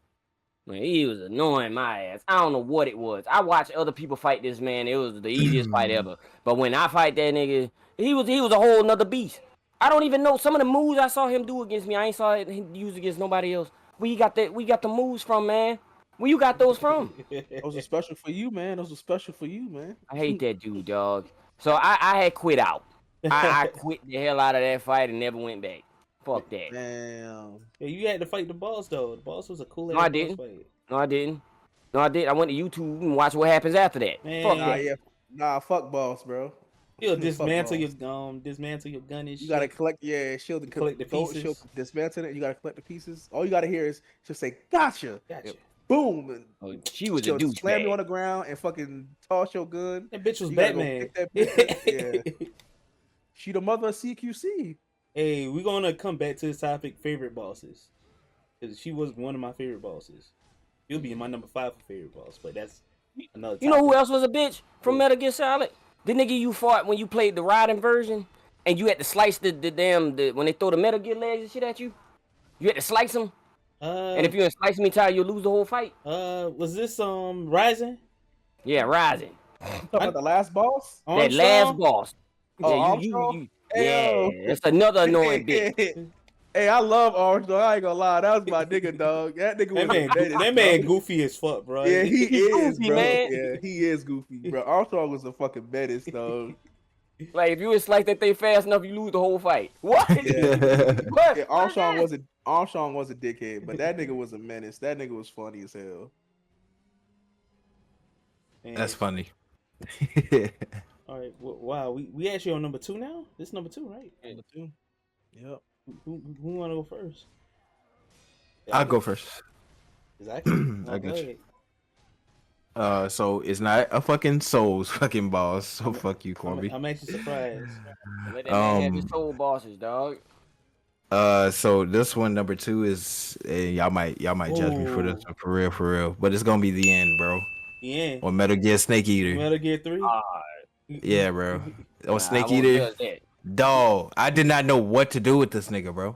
Man, he was annoying my ass. I don't know what it was. I watched other people fight this man. It was the easiest fight ever. But when I fight that nigga, he was a whole nother beast. I don't even know some of the moves I saw him do against me. I ain't saw it use against nobody else. Where you got that? We got the moves from, man. Where you got those from? Those are special for you, man. Those are special for you, man. I hate that dude, dog. So I had quit out. I quit the hell out of that fight and never went back. Fuck that. Damn. Yeah, you had to fight the boss though. The boss was a cool. No, I ass boss didn't. fight. No, I didn't. No, I did. I went to YouTube and watched what happens after that. Man. Fuck Nah, that. yeah. Nah, fuck boss, bro. He'll Fuck dismantle boss. your gun and shit. You gotta collect, shield and Collect the pieces. She'll dismantle it. You gotta collect the pieces. All you gotta hear is she'll say, "Gotcha!" Gotcha. Boom, and Oh, she was a she'll slam you on douchebag. the ground and fucking toss your gun. That bitch was You gotta go Batman. pick that bitch up. She the mother of CQC. Hey, we're gonna come back to this topic: favorite bosses, because she was one of my favorite bosses. She'll be in my number 5 for favorite boss, but that's another. You know who topic. else was a bitch from Metal Gear Solid? The nigga you fought when you played the riding version, and you had to slice the when they throw the Metal Gear legs and shit at you. You had to slice them, and if you didn't slice me, you'll lose the whole fight. Was this Rising? Yeah, Rising. Talking about the last boss. That last boss. Oh, Yeah, Armstrong? yeah, Ew. it's another annoying bitch. Hey, I love Armstrong. I ain't gonna lie, that was my nigga, dog. That nigga was That man goofy as fuck, bro. Yeah, he is, goofy, bro. man. Yeah, he is goofy, bro. Armstrong was a fucking menace, dog. Like if you would slice that thing fast enough, you lose the whole fight. What? What? Yeah, Armstrong was a dickhead, but that nigga was a menace. That nigga was funny as hell. Man. That's funny. All right. Wow. We actually on number 2 now. This is number 2, right? Number 2. Yep. Who want to go first? I'll go first. Exactly. I got you. So it's not a fucking Souls fucking boss. So fuck you, Corby. I'm actually surprised. Let that man have his soul bosses, dog. So this one, number 2, is y'all might judge me for this one, for real. But it's gonna be the end, bro. Yeah. Or Metal Gear Snake Eater. Metal Gear 3. Yeah, bro. Or Nah, Snake I won't Eater. judge that. Dog, I did not know what to do with this nigga, bro.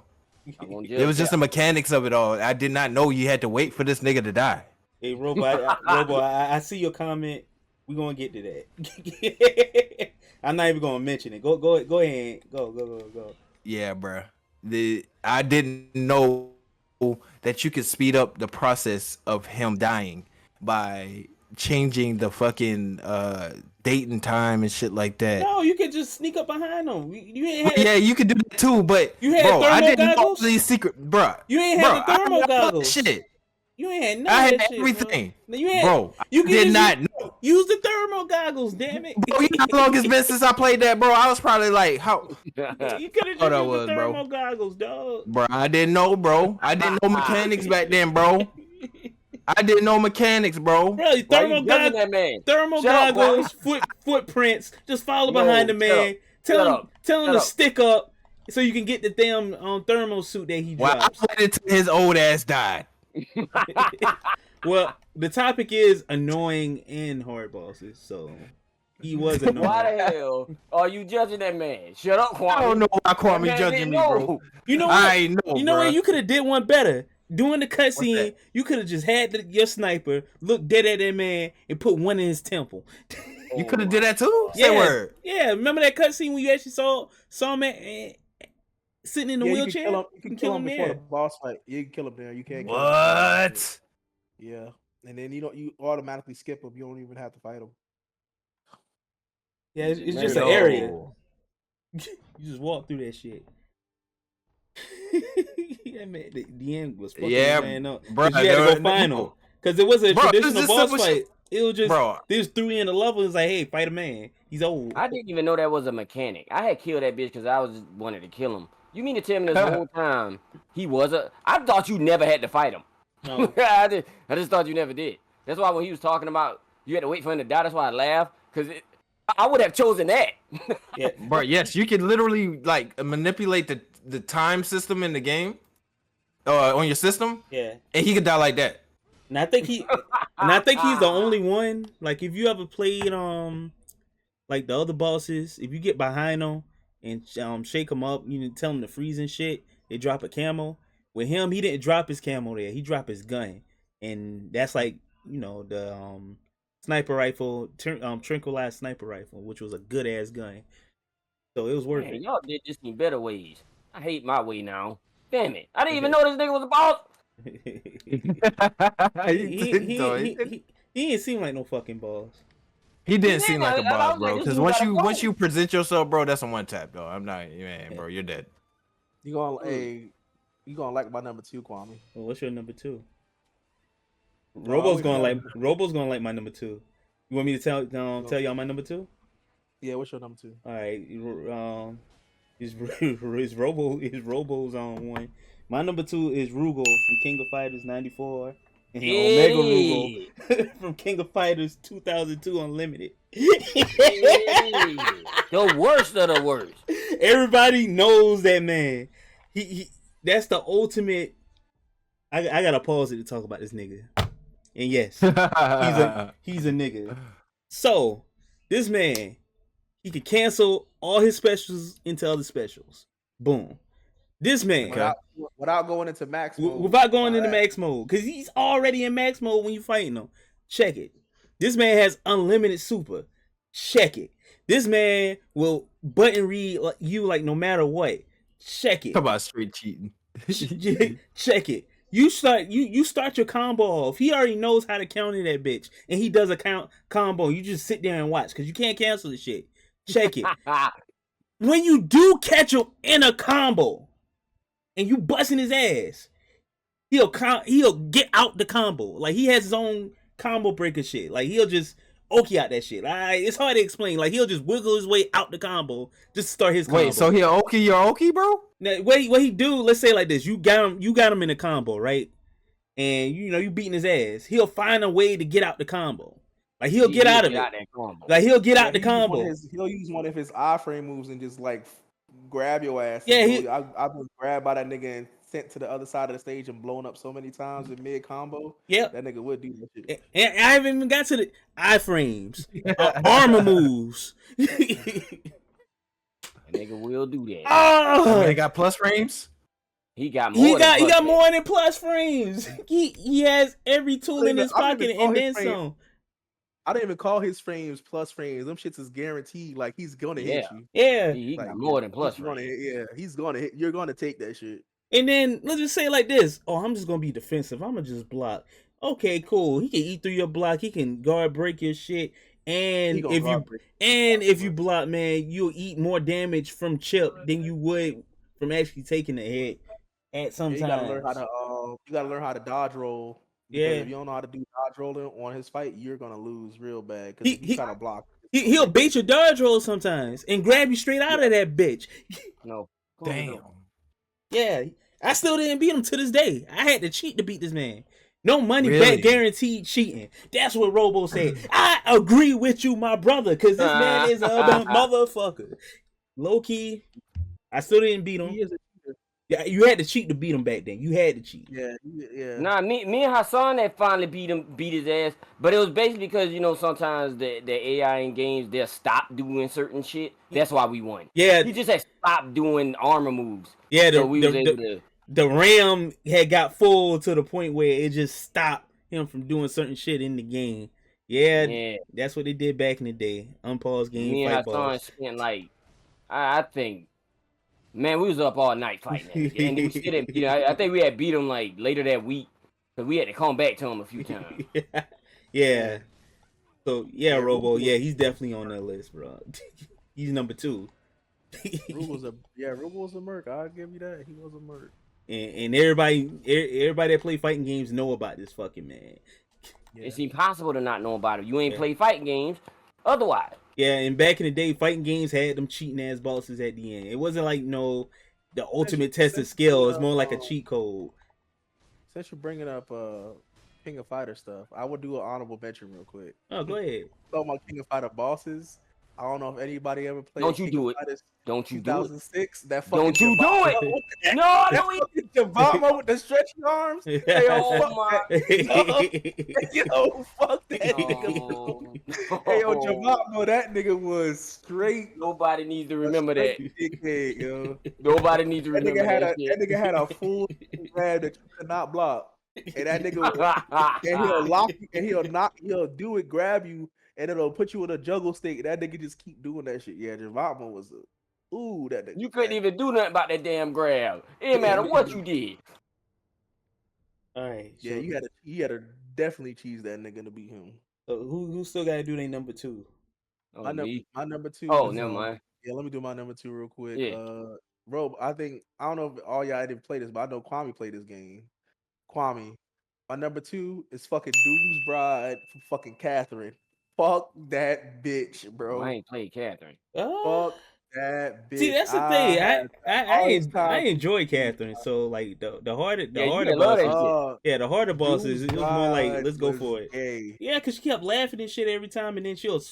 I won't It was judge just the mechanics of it all. I did not know you had to wait for this nigga to die. Hey, Robo, I see your comment. We're gonna get to that. I'm not even gonna mention it. Go ahead. Go. Yeah, bro. I didn't know that you could speed up the process of him dying by changing the fucking date and time and shit like that. No, you could just sneak up behind them. You ain't had, Yeah, you could do that too, but You had bro, I thermal didn't know goggles? these secret, bro. You ain't had the thermal goggles. Shit. You ain't had none I of had that shit, everything, bro. You had, bro. you I did use not know. use the thermal goggles, damn it. Bro, you know how long it's been since I played that, bro? I was probably like, how? You could have Oh, just that used the was, bro. thermal goggles, dog. Bro, I didn't know, bro. I didn't know mechanics back then, bro. I didn't know mechanics, bro. Bro, Why thermal you judging goggles, that man? thermal Shut up, goggles, footprints. Just follow No, behind the shut man. up. Tell Shut him, up. tell him Shut to up. stick up so you can get the damn thermal suit that he Well, I drops. played it till his old ass died. Well, the topic is annoying and hard bosses, so he was annoying. Why the hell are you judging that man? Shut up, Kwame. I don't know why That Kwame man judging didn't me, know. bro. You know what? I know, You know bro. what? You could have did one better. During the cutscene, that? you could have just had your sniper look dead at that man and put one in his temple. You could have did that too. Yeah, Say word. yeah. Remember that cutscene when you actually saw him sitting in the Yeah, wheelchair? You can kill him before there. the boss fight. You can kill him there. You can't. Kill him What? Yeah, and then you automatically skip him. You don't even have to fight him. Yeah, it's Man, just an No. area. You just walk through that shit. Yeah, man, the end was fucking Yeah, man up. bruh, 'Cause you had to there- go find him. Because it wasn't a Bro, this traditional is boss simple fight. shit. It was just Bro, they just threw you in the level. It was like, hey, fight a man. He's old. I didn't even know that was a mechanic. I had killed that bitch because I was wanted to kill him. You mean to tell me this whole time he was a? I thought you never had to fight him. No. I just thought you never did. That's why when he was talking about you had to wait for him to die, that's why I laughed because I would have chosen that. Yeah. bro, yes, you can literally like manipulate the time system in the game, on your system, Yeah. and he could die like that. And I think he's the only one. Like if you ever played like the other bosses, if you get behind them and shake them up, you know, tell them to freeze and shit, they drop a camo. With him, he didn't drop his camo there. He dropped his gun, and that's like, you know, the sniper rifle, tranquilized sniper rifle, which was a good ass gun. So it was worth Man, it. y'all did this in better ways. I hate my way now. Damn it! I didn't even know this nigga was a boss. He didn't seem like no fucking boss. He didn't seem Yeah, like a I boss, was bro. like, this Because dude once got a once phone. you present yourself, bro, that's a one tap, though. I'm not, man, bro. You're dead. You gonna you gonna like my number 2, Kwame? Well, what's your number 2? I Robo's always gonna like- like my number 2. You want me to tell y'all my number 2? Yeah, what's your number 2? All right, is Robo's on one. My number 2 is Rugal from King of Fighters '94 and Omega Rugal from King of Fighters 2002 Unlimited. The worst of the worst. Everybody knows that man. He that's the ultimate. I gotta pause it to talk about this nigga. And yes, he's a nigga. So this man, he could cancel all his specials into other specials. Boom. This man, Without going into max mode. without going into max mode, because he's already in max mode when you fighting him. Check it. This man has unlimited super. Check it. This man will button read you like no matter what. Check it. Talk about straight cheating. Check it. You start your combo off. He already knows how to counter that bitch, and he does a combo. You just sit there and watch because you can't cancel the shit. Check it. When you do catch him in a combo, and you busting his ass, he'll get out the combo. Like he has his own combo breaker shit. Like he'll just okie out that shit. It's hard to explain. Like he'll just wiggle his way out the combo just to start his combo. Wait, so he'll Oki your Oki, bro? Now, what he do? Let's say like this: you got him in a combo, right? And you beating his ass. He'll find a way to get out the combo. Like he'll get out of it. Like he'll get out the combo. He'll use one of his iframe moves and just like grab your ass. Yeah, I've been grabbed by that nigga and sent to the other side of the stage and blown up so many times in mid combo. Yep. That nigga would do that shit. And I haven't even got to the iframes, armor moves. Nigga will do that. Oh, They got plus frames. He got more. he got more than plus frames. He has every tool in his I don't pocket even call and his then frame. some. I don't even call his frames plus frames. Them shits is guaranteed. Like he's gonna hit you. Yeah. He Like, got more than plus. He's gonna hit, yeah, he's gonna hit. You're gonna take that shit. And then let's just say it like this. Oh, I'm just gonna be defensive. I'm gonna just block. Okay, cool. He can eat through your block. He can guard break your shit. And if you block, man, you'll eat more damage from chip than you would from actually taking the hit at some You time. gotta learn how to. You gotta learn how to dodge roll Yeah. If you don't know how to do dodge rolling on his fight, you're gonna lose real bad because He- if you he- try to block. He'll bait your dodge roll sometimes and grab you straight out of that bitch. No. Damn. Yeah, I still didn't beat him to this day. I had to cheat to beat this man. No money Really? back guaranteed cheating. That's what Robo said. I agree with you, my brother, because this man is a motherfucker. Low key, I still didn't beat He him. is a cheater. Yeah, you had to cheat to beat him back then. You had to cheat. Yeah, yeah. Nah, me and Hassan that finally beat his ass, but it was basically because sometimes the AI in games they'll stop doing certain shit. That's why we won. Yeah, He just had stopped doing armor moves. yeah. So we was able to. The RAM had got full to the point where it just stopped him from doing certain shit in the game. Yeah, that's what they did back in the day. Unpause game, Me and fight Hassan balls. spent like, I think, man, we was up all night fighting that shit. And we still didn't, I think we had beat him like later that week because we had to come back to him a few times. Yeah. So yeah, Robo. Robo. Yeah, he's definitely on that list, bro. He's number 2. Robo was a merc. I'll give you that. He was a merc. And everybody that play fighting games know about this fucking man. Yeah. It's impossible to not know about him. You ain't Yeah. played fighting games otherwise. Yeah, and back in the day, fighting games had them cheating ass bosses at the end. It wasn't like the ultimate test of skill. It's more like a cheat code. Since you're bringing up King of Fighter stuff, I would do an honorable mention real quick. Oh, go ahead. Talking about King of Fighter bosses. I don't know if anybody ever played. Don't you King do of it. Fighters Don't you do it. 2006. That fucking Don't you do Javama- it. No, That don't fucking Javama with the stretchy arms. Hey, yo, Oh fuck my. that. Yo, fuck that nigga. Oh, Hey, yo, Javama, that nigga was straight. Nobody needs to remember that. Dickhead, yo. Nobody needs to That remember nigga had that a that nigga had a full grab that you could not block. And that nigga and he'll lock you and he'll do it, grab you, and it'll put you in a juggle stick. And that nigga just keep doing that shit. Yeah, Javama was that nigga. You couldn't even do nothing about that damn grab. It didn't matter what you did. All right. Yeah, so, you had to definitely cheese that nigga to beat him. so who still got to do their number 2? Oh, My me? number 2. Oh, is, never mind. Yeah, let me do my number 2 real quick. Yeah. Rob, I don't know if all y'all didn't play this, but I know Kwame played this game. Kwame, my number 2 is fucking Doom's Bride from fucking Catherine. Fuck that bitch, bro. I ain't played Catherine. Fuck that bitch. See, that's the thing. I time- enjoy Catherine. So like the harder Yeah, you harder love that bosses. shit. Yeah, the harder bosses. It was more like let's go was for it. gay. Yeah, because she kept laughing and shit every time, and then she'll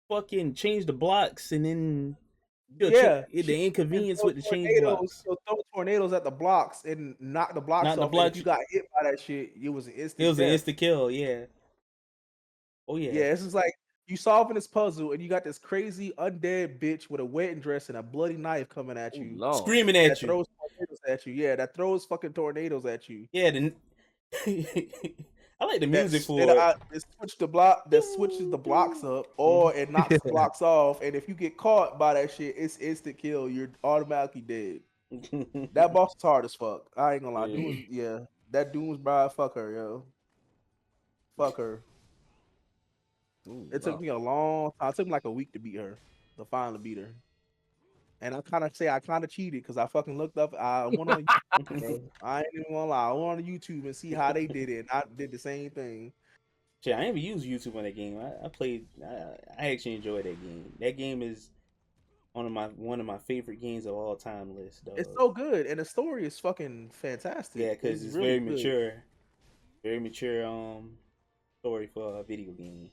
fucking change the blocks, and then she'll Yeah, the inconvenience Throw with the change tornadoes- blocks. So throw tornadoes at the blocks and knock the blocks Knock the off. And blocks- if you got hit by that shit, it was an instant. It was an death. instant kill. Yeah. Oh yeah. Yeah, it's just like you solving this puzzle and you got this crazy undead bitch with a wedding dress and a bloody knife coming at Ooh, you. Lord. Screaming That at you. throws tornadoes at you. Yeah, that throws fucking tornadoes at you. Yeah. I like the music for it it. switches the blocks up, or it knocks the blocks off. And if you get caught by that shit, it's instant kill. You're automatically dead. That boss is hard as fuck. I ain't gonna lie. That Doom's Bride, fuck her, yo. Fuck her. Ooh, It took Lord. me a long time. It took me like a week to beat her, to finally beat her. And I kind of cheated because I fucking looked up. I went on YouTube, bro. I ain't even gonna lie. I went on YouTube and see how they did it. And I did the same thing. Shit, I didn't even use YouTube on that game. I played. I actually enjoyed that game. That game is one of my favorite games of all time list. Though. It's so good, and the story is fucking fantastic. Yeah, because it's really very good. mature. Very mature story for a video game.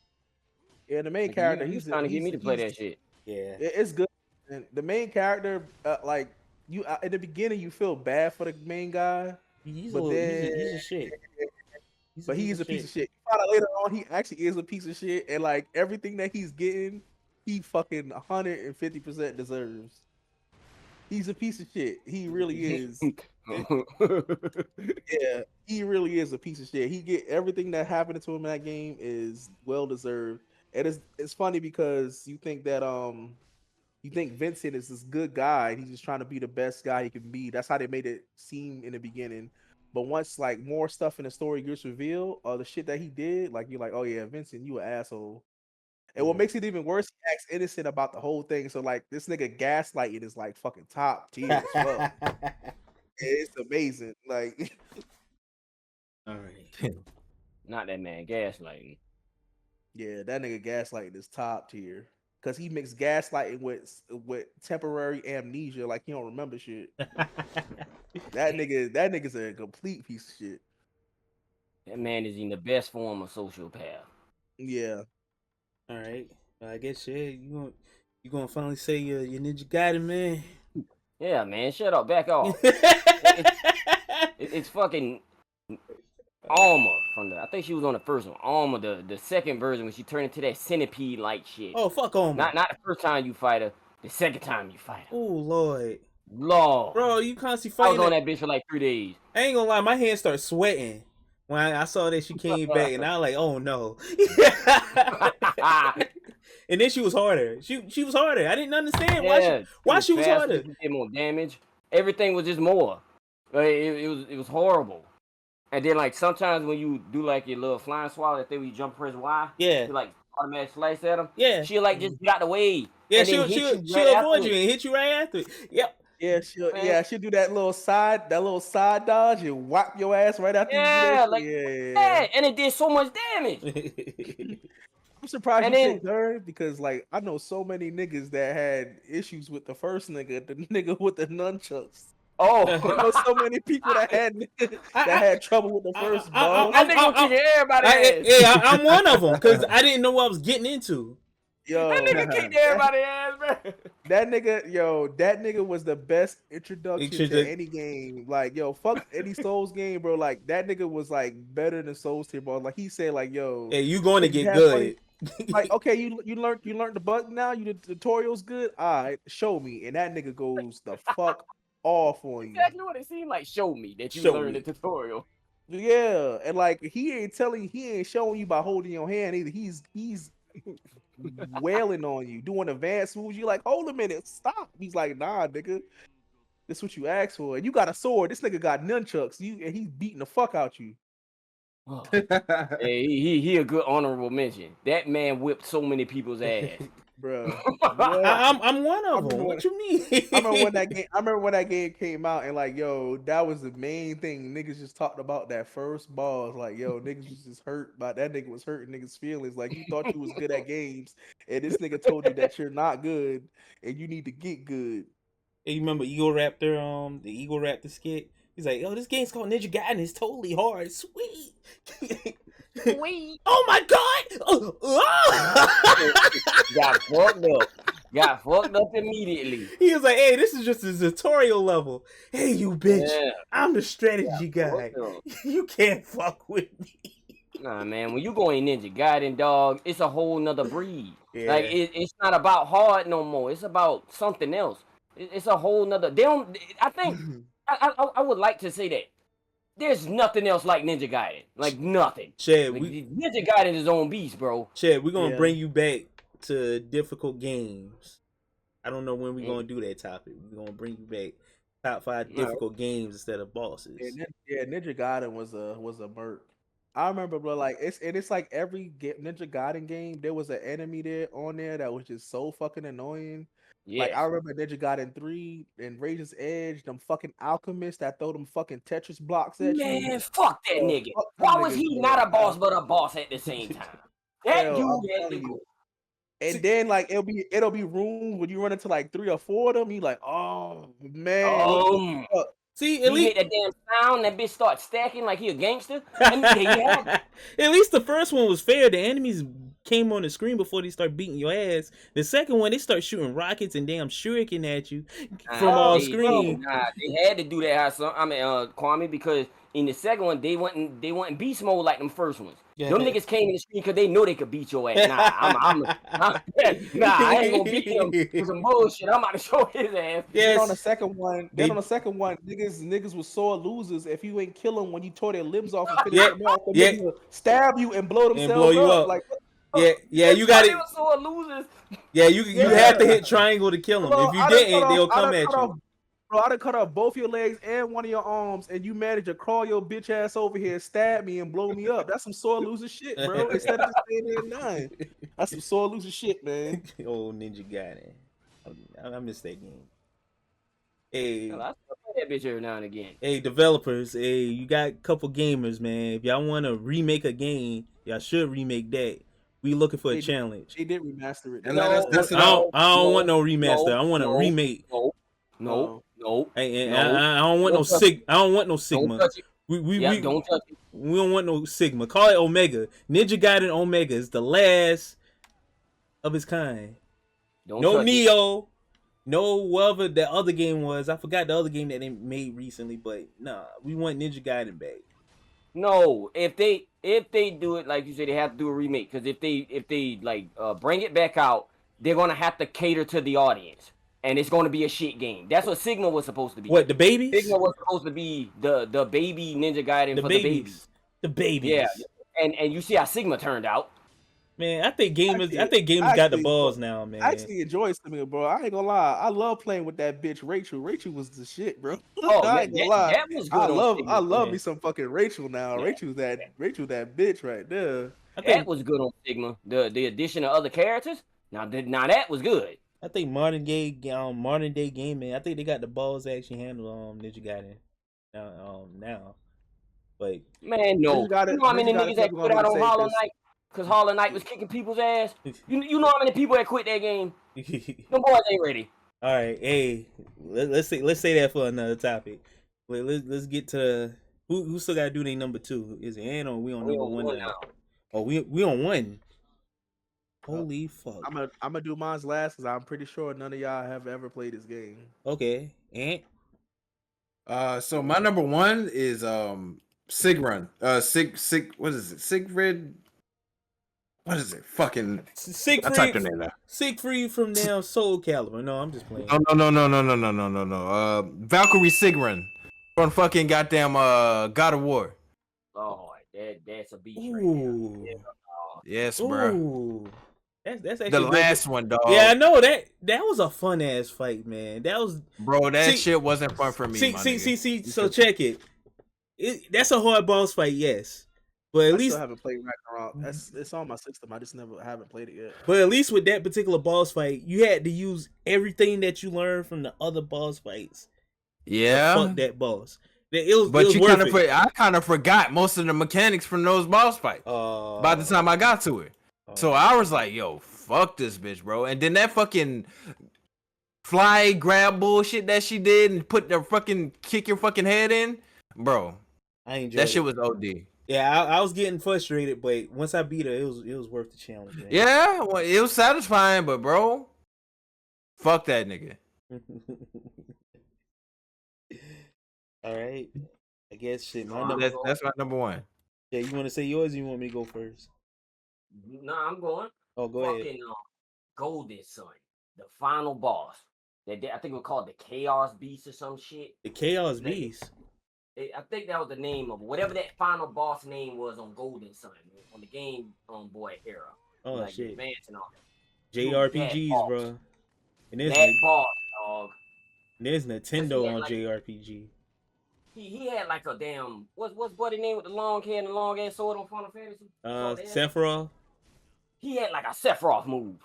Yeah, the main Like, character. He's trying to get me to play that shit. Yeah. It's good. And the main character, like you in the beginning, you feel bad for the main guy, He's but he's a shit. but he's a piece of shit. You find out later on he actually is a piece of shit, and like everything that he's getting, he fucking 150% deserves. He's a piece of shit. He really is. Yeah, he really is a piece of shit. He get everything that happened to him in that game is well deserved. And it's funny because you think that you think Vincent is this good guy. He's just trying to be the best guy he can be. That's how they made it seem in the beginning. But once like more stuff in the story gets revealed, the shit that he did, like you're like, oh yeah, Vincent, you an asshole. And what makes it even worse, he acts innocent about the whole thing. So like this nigga gaslighting is like fucking top tier as fuck. It's amazing. Like All right. Not that man gaslighting. Yeah, that nigga gaslighting is top tier. Cause he mixed gaslighting with temporary amnesia, like he don't remember shit. That nigga's a complete piece of shit. That man is in the best form of sociopath. Yeah. All right. I guess you gonna finally say your Ninja Gaiden, man. Yeah, man, shut up, back off. It's fucking Alma from I think she was on the first one. Alma, the second version when she turned into that centipede like shit. Oh, fuck on me. Not the first time you fight her, the second time you fight her. Oh Lord. Lord. Bro, you constantly I was fighting. on that bitch for like 3 days. I ain't gonna lie, my hands start sweating when I saw that she came back, and I was like, oh no. And then she was harder. She was harder. I didn't understand why she was faster, harder. she did more damage. Everything was just more. Like, it was horrible. And then like sometimes when you do like your little flying swallow, that thing where you jump press Y, Yeah. you like automatic slice at them. Yeah. She'll like just get out the way. Yeah, and then she'll hit you right avoid after you it. and hit you right after it. Yep. Yeah, she'll do that little side dodge and whop your ass right after Yeah, you do that like shit. yeah, and it did so much damage. I'm surprised And you then- picked her because like I know so many niggas that had issues with the first nigga, the nigga with the nunchucks. Oh, I know so many people that had trouble with the first boss. that nigga was kicking everybody's ass. I'm one of them because I didn't know what I was getting into. Yo, That nigga kicked everybody's ass, bro. that nigga was the best introduction to any game. Like, yo, fuck any Souls game, bro. Like that nigga was like better than Souls tier, bro. Like he said, like, yo, Hey, you going to get have good. like, okay, you learned the bug now. You the tutorial's good. All right, show me. And that nigga goes the fuck off on you. Exactly what it seemed like. Show me that you Show learned me. the tutorial. Yeah, and like he ain't showing you by holding your hand either. He's wailing on you, doing advanced moves. You like, hold a minute, stop. He's like, nah, nigga, this what you asked for. And you got a sword. This nigga got nunchucks. And he's beating the fuck out you. Hey, he a good honorable mention. That man whipped so many people's ass. Bro, I'm one of them. What you mean? I remember when that game came out, and like, yo, that was the main thing. Niggas just talked about that first boss. Like, yo, niggas was just hurt, but that nigga was hurting niggas' feelings. Like, you thought you was good at games, and this nigga told you that you're not good, and you need to get good. Hey, you remember Eagle Raptor? The Eagle Raptor skit. He's like, "Oh, this game's called Ninja Gaiden. It's totally hard. Sweet." Sweet. Oh my god! Got fucked up immediately. He was like, "Hey, this is just a tutorial level. Hey, you bitch, Yeah. I'm the strategy guy. fucked up. You can't fuck with me." Nah, man, when you go in Ninja Gaiden, dog, it's a whole nother breed. Yeah. Like it's not about hard no more. It's about something else. It's a whole nother. They don't. I think I would like to say that there's nothing else like Ninja Gaiden. Like nothing. Chad, Like, we Ninja Gaiden is his own beast, bro. Chad, we're gonna Yeah. bring you back to difficult games. I don't know when we're Mm. gonna do that topic. We're gonna bring you back top 5 difficult games instead of bosses. Yeah, Ninja Gaiden was a merc. I remember, bro, like it's like every Ninja Gaiden game, there was an enemy there on there that was just so fucking annoying. Yeah. Like I remember Ninja Gaiden 3 and Rage's Edge, them fucking alchemists that throw them fucking Tetris blocks at you. Man, fuck that Oh, nigga. fuck them Why was niggas, he bro. not a boss but a boss at the same time? That Yo, dude I'm had to telling go. you. And then like it'll be rooms when you run into like 3 or 4 of them, you like, oh man. See, He at least hit that damn sound, that bitch start stacking like he a gangster. And there you have it. at least the first one was fair. The enemies came on the screen before they start beating your ass. The second one, they start shooting rockets and damn shuriken at you from all screen. Nah, they had to do that. Kwame, because in the second one they wasn't beast mode like them first ones. Yeah. Them niggas came in the screen because they know they could beat your ass. Nah, I ain't gonna beat him with some bullshit. I'm about to show his ass. Then on the second one, They- niggas was sore losers if you ain't kill them when you tore their limbs off and finish Yeah, them off. yeah. They would stab you and blow themselves blow you up. Like, Yeah, you got They it. were sore losers. Yeah, you have to hit triangle to kill them. bro, If you I done didn't, cut off- they'll I come done at cut you. off- Bro, I done cut off both your legs and one of your arms, and you managed to crawl your bitch ass over here, stab me, and blow me up. That's some sore loser shit, bro. Instead of just staying there and dying. That's some sore loser shit, man. Old Ninja Gaiden. I miss that game. Hey, I still play that bitch every now and again. Hey, developers, hey, you got a couple gamers, man. If y'all want to remake a game, y'all should remake that. We looking for a They- challenge. They did remaster it. And No, that's I what don't want no remaster. no, I want a no. remake. No. Hey, No. I don't want Don't no touch sig. I don't want no Don't Sigma. touch it. We Don't touch it. we don't want no Sigma. Call it Omega. Ninja Gaiden Omega is the last of its kind. Don't No touch it. Neo. No whatever the other game was. I forgot the other game that they made recently, but nah, we want Ninja Gaiden back. No, if they do it like you said, they have to do a remake. Because if they like bring it back out, they're gonna have to cater to the audience, and it's gonna be a shit game. That's what Sigma was supposed to be. What, the babies? Sigma was supposed to be the baby Ninja Gaiden The for babies. the babies. The babies. Yeah, and you see how Sigma turned out. Man, I think gamers Actually- got the actually, balls now, man. I actually enjoy Sigma, bro. I ain't gonna lie. I love playing with that bitch Rachel. Rachel was the shit, bro. Oh, I ain't gonna lie. that was good. I on love Sigma. me some fucking Rachel now. Yeah. Rachel that bitch right there. I That think was good on Sigma. The addition of other characters. Now that was good. modern day gaming. I think they got the balls to actually handle Ninja Gaiden now. But Man, no. Ninja Gaiden- You know how many Ninja Gaiden niggas that people quit gonna out on say Hollow this. Knight? Because Hollow Knight was kicking people's ass. You know how many people that quit that game? Them boys ain't ready. all right, hey, let's say that for another topic. Let's get to who still got to do their number 2. Is it Ann or we on We number on 1 one now? now. Oh, we on 1. Holy fuck. I'm gonna do mine's last because I'm pretty sure none of y'all have ever played this game. Okay, Ant. So my number 1 is Sigrun. What is it? Sigrid. What is it? Fucking. I typed the name out. Siegfried from damn Soul Calibur. No, I'm just playing. No. Valkyrie Sigrun from fucking goddamn God of War. Oh, that's a beach right there. Ooh. Yes, bro. Ooh. That's actually The good. last one, dog. Yeah, I know that was a fun ass fight, man. That was Bro, that See- shit wasn't fun for me. my nigga. see. So check it. That's a hard boss fight, yes. But at I least still haven't played Ragnarok. It's on my system. I just haven't played it yet. with that particular boss fight, you had to use everything that you learned from the other boss fights. Yeah. Fuck that boss. It was But you worth it. I kind of forgot most of the mechanics from those boss fights by the time I got to it. So I was like, yo, fuck this bitch, bro. And then that fucking fly grab bullshit that she did and put the fucking kick your fucking head in, bro. I enjoyed That shit it. was OD. Yeah, I was getting frustrated, but once I beat her, it was worth the challenge, man. Yeah, well, it was satisfying, but bro, fuck that nigga. All right. I guess shit. My Oh, number, That's my number 1. yeah, you want to say yours or you want me to go first? Nah, I'm going. Oh, go ahead. Fucking Golden Sun, the final boss. I think it was called the Chaos Beast or some shit. The Chaos Nigga. Beast. I think that was the name of whatever that final boss name was on Golden Sun on the Game Boy era. Oh, like shit. Advance and all that. JRPGs, boss. bro. And That boss, dog. there's Nintendo Yeah, on like- JRPG. He had like a damn what's buddy name with the long hair and the long ass sword on Final Fantasy? Sephiroth. He had like a Sephiroth move.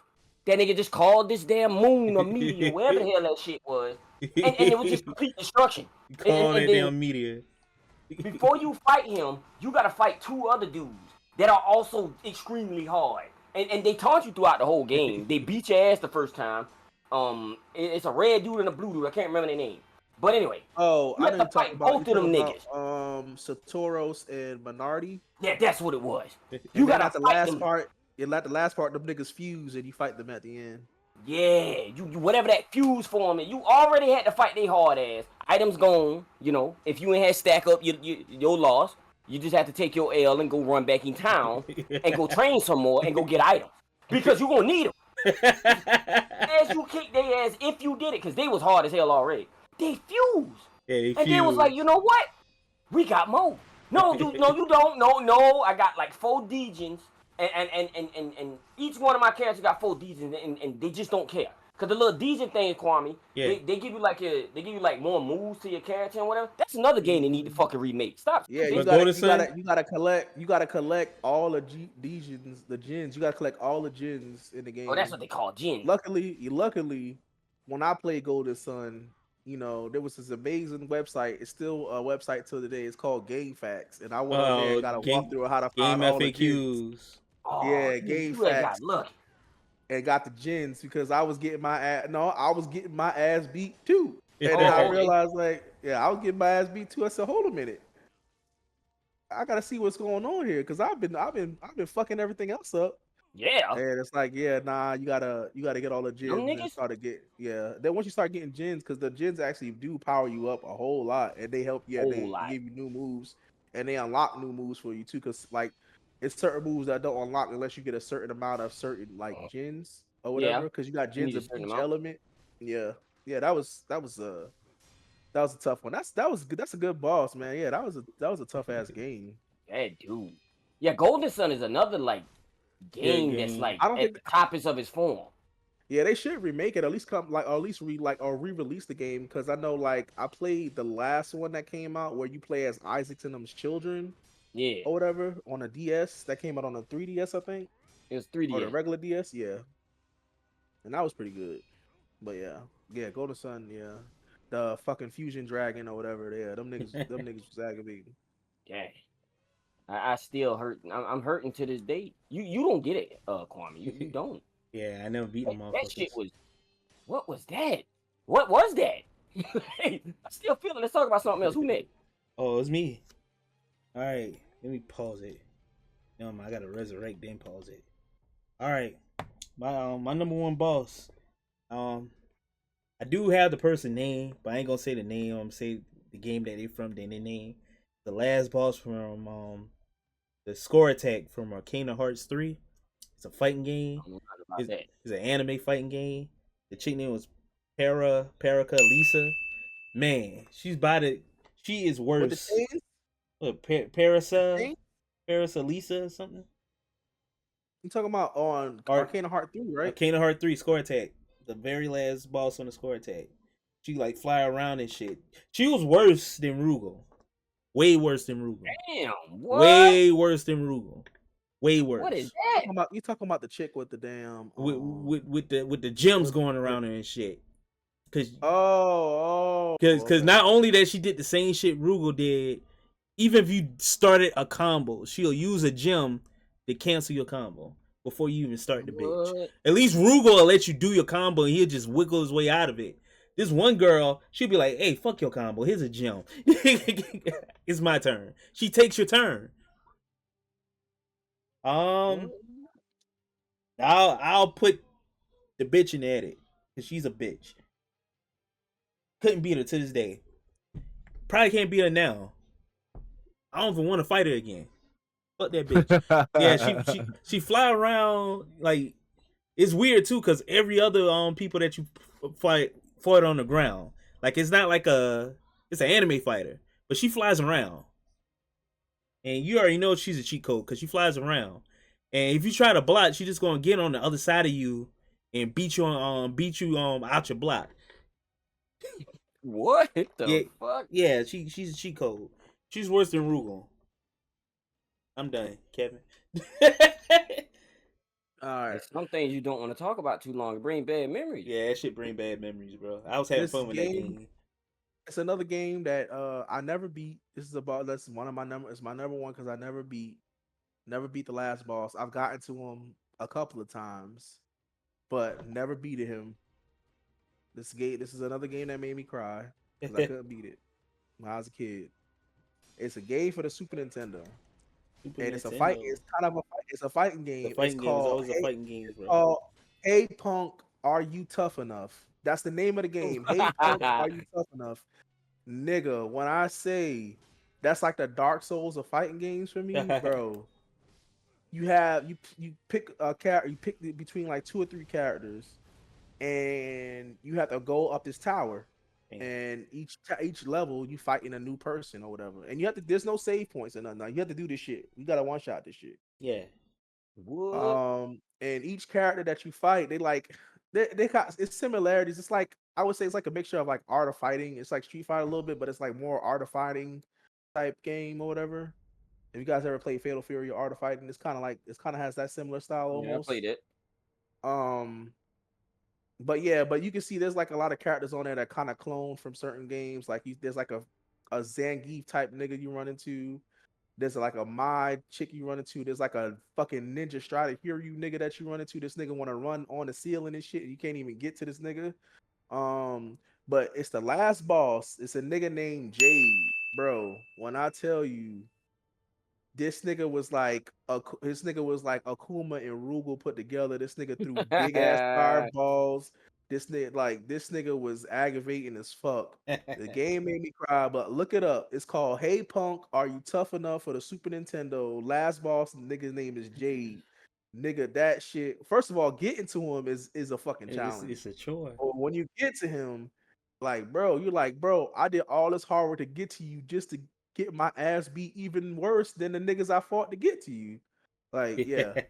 That nigga just called this damn moon or meteor, wherever the hell that shit was, and it was just complete destruction. Call that and then- damn meteor. Before you fight him, you gotta fight 2 other dudes that are also extremely hard. And they taunt you throughout the whole game. They beat your ass the first time. It's a red dude and a blue dude. I can't remember their name. But anyway, Oh, You I have know to fight both of them Satoros and Minardi. yeah, that's what it was. And You then gotta at the fight last them. part. Like the last part, them niggas fuse and you fight them at the end. Yeah, you whatever that fuse form is, you already had to fight they hard ass. Items gone, you know. If you ain't had stack up your loss, you just have to take your L and go run back in town and go train some more and go get items because you gonna need them. As you kick their ass if you did it, because they was hard as hell already. They fused. Yeah, they And then was like, you know what? We got more. No, you don't. No. I got like 4 Degens, and each one of my characters got 4 Degens, and they just don't care. Cause the little Degen thing, Kwame, Yeah. they give you like more moves to your character and whatever. That's another game they need to fucking remake. Stop. Yeah, But you Golden Sun? gotta collect all the Degens, the gens. You gotta collect all the gens in the game. Oh, that's what they call Jin. Luckily, when I played Golden Sun, you know, there was this amazing website. It's still a website till today. It's called Game Facts, and I went on there and got a walkthrough of how to game find all the gens. FAQs. Oh, Yeah, Game you ain't Facts, got lucky. and got the gens because I was getting my ass. No, I was getting my ass beat too. And then Oh, I okay. realized, like, yeah, I was getting my ass beat too. I said, hold a minute, I gotta see what's going on here because I've been fucking everything else up. Yeah. And it's like, yeah, nah, you gotta get all the gens and niggas? start to get, yeah. Then once you start getting gens, because the gens actually do power you up a whole lot, and they help you. Whole They lot. give you new moves, and they unlock new moves for you too. Because like, it's certain moves that don't unlock unless you get a certain amount of certain like gens or Yeah. whatever. Because you got You need gens a of certain each amount. element. Yeah, yeah. That was a tough one. That was good. That's a good boss, man. Yeah, that was a tough ass game. Yeah, dude. Yeah, Golden Sun is another like game that's game. like I don't at think- the toppest of its form. Yeah, they should remake it. At least come like, or at least re-release the game because I know like I played the last one that came out where you play as Isaacs and them's children Yeah, or whatever on a DS that came out on a 3DS, I think, it was or the 3D. regular DS. Yeah, and that was pretty good. But yeah, Golden Sun. Yeah, the fucking Fusion Dragon or whatever. Yeah, them niggas was aggravating. Yeah, I still hurt. I'm hurting to this day. You don't get it, Kwame. You don't. Yeah, I never beat That, them that shit motherfuckers. was. What was that? What was that? Hey, I still feel it. Let's talk about something else. Who next? Oh, it's me. All right, let me pause it. No, I gotta resurrect then pause it. All right, my number one boss. I do have the person name, but I ain't gonna say the name. I'm gonna say the game that they from. Then their name. The last boss from the Score Attack from Kingdom Hearts 3. It's a fighting game. I don't know about that. It's an anime fighting game. The chick name was Paraka Lisa. Man, she is What the worse. thing is? What, Parasa Thing? Lisa or something? You talking about on Arcana Heart 3, right? Kingdom Heart 3 Score Attack. The very last boss on the Score Attack. She like fly around and shit. She was worse than Rugal. Way worse than Rugal. Damn. What? Way worse than Rugal. Way worse. What is that? You talking about the chick with the damn with the gems going around her and shit? Cause okay. not only that she did the same shit Rugal did, even if you started a combo, she'll use a gem to cancel your combo before you even start the bitch. What? At least Rugal will let you do your combo and he'll just wiggle his way out of it. This one girl, she'll be like, "Hey, fuck your combo. Here's a gem. It's my turn." She takes your turn. I'll put the bitch in at it because she's a bitch. Couldn't beat her to this day. Probably can't beat her now. I don't even want to fight her again. Fuck that bitch. Yeah, she fly around like it's weird too because every other people that you fought on the ground. Like it's not like it's an anime fighter, but she flies around. And you already know she's a cheat code because she flies around. And if you try to block, she's just gonna get on the other side of you and beat you out your block. What the fuck? Yeah, she's a cheat code. She's worse than Rugal. I'm done, Kevin. All right. There's some things you don't want to talk about too long. Bring bad memories. Yeah, that shit bring bad memories, bro. I was having fun with that game. It's another game that I never beat. It's my number one because I never beat the last boss. I've gotten to him a couple of times, but never beated him. This is another game that made me cry because I couldn't beat it when I was a kid. It's a game for the Super Nintendo. It's a fight. It's kind of a fight. It's a fighting game. The fighting it's game is called always a fighting game, bro. called Hey Punk, Are You Tough Enough? That's the name of the game. Hey Punk, Are You Tough Enough? Nigga, when I say that's like the Dark Souls of fighting games for me, bro. You pick a character, you pick between like 2 or 3 characters, and you have to go up this tower. And each level you fight in a new person or whatever, and there's no save points or nothing. You have to do this shit. You gotta one shot this shit. Yeah. What? And each character that you fight, they got it's similarities. It's like I would say it's like a mixture of like Art of Fighting. It's like Street Fighter a little bit, but it's like more Art of Fighting type game or whatever. If you guys ever played Fatal Fury or Art of Fighting, it's kind of has that similar style almost. Yeah, I played it. But yeah, but you can see there's like a lot of characters on there that kind of clone from certain games. Like there's like a Zangief type nigga you run into. There's like a Mai chick you run into. There's like a fucking Ninja Strider Hiryu nigga that you run into. This nigga want to run on the ceiling and shit. And you can't even get to this nigga. But it's the last boss. It's a nigga named Jade, bro. When I tell you, this nigga was like Akuma and Rugal put together. This nigga threw big ass fireballs. This nigga was aggravating as fuck. The game made me cry, but look it up. It's called Hey Punk, Are You Tough Enough for the Super Nintendo? Last boss, the nigga's name is Jade. Nigga, that shit. First of all, getting to him is a fucking challenge. It's a chore. But when you get to him, like, bro, you're like, bro, I did all this hard work to get to you just to get my ass beat even worse than the niggas I fought to get to you. Like, yeah.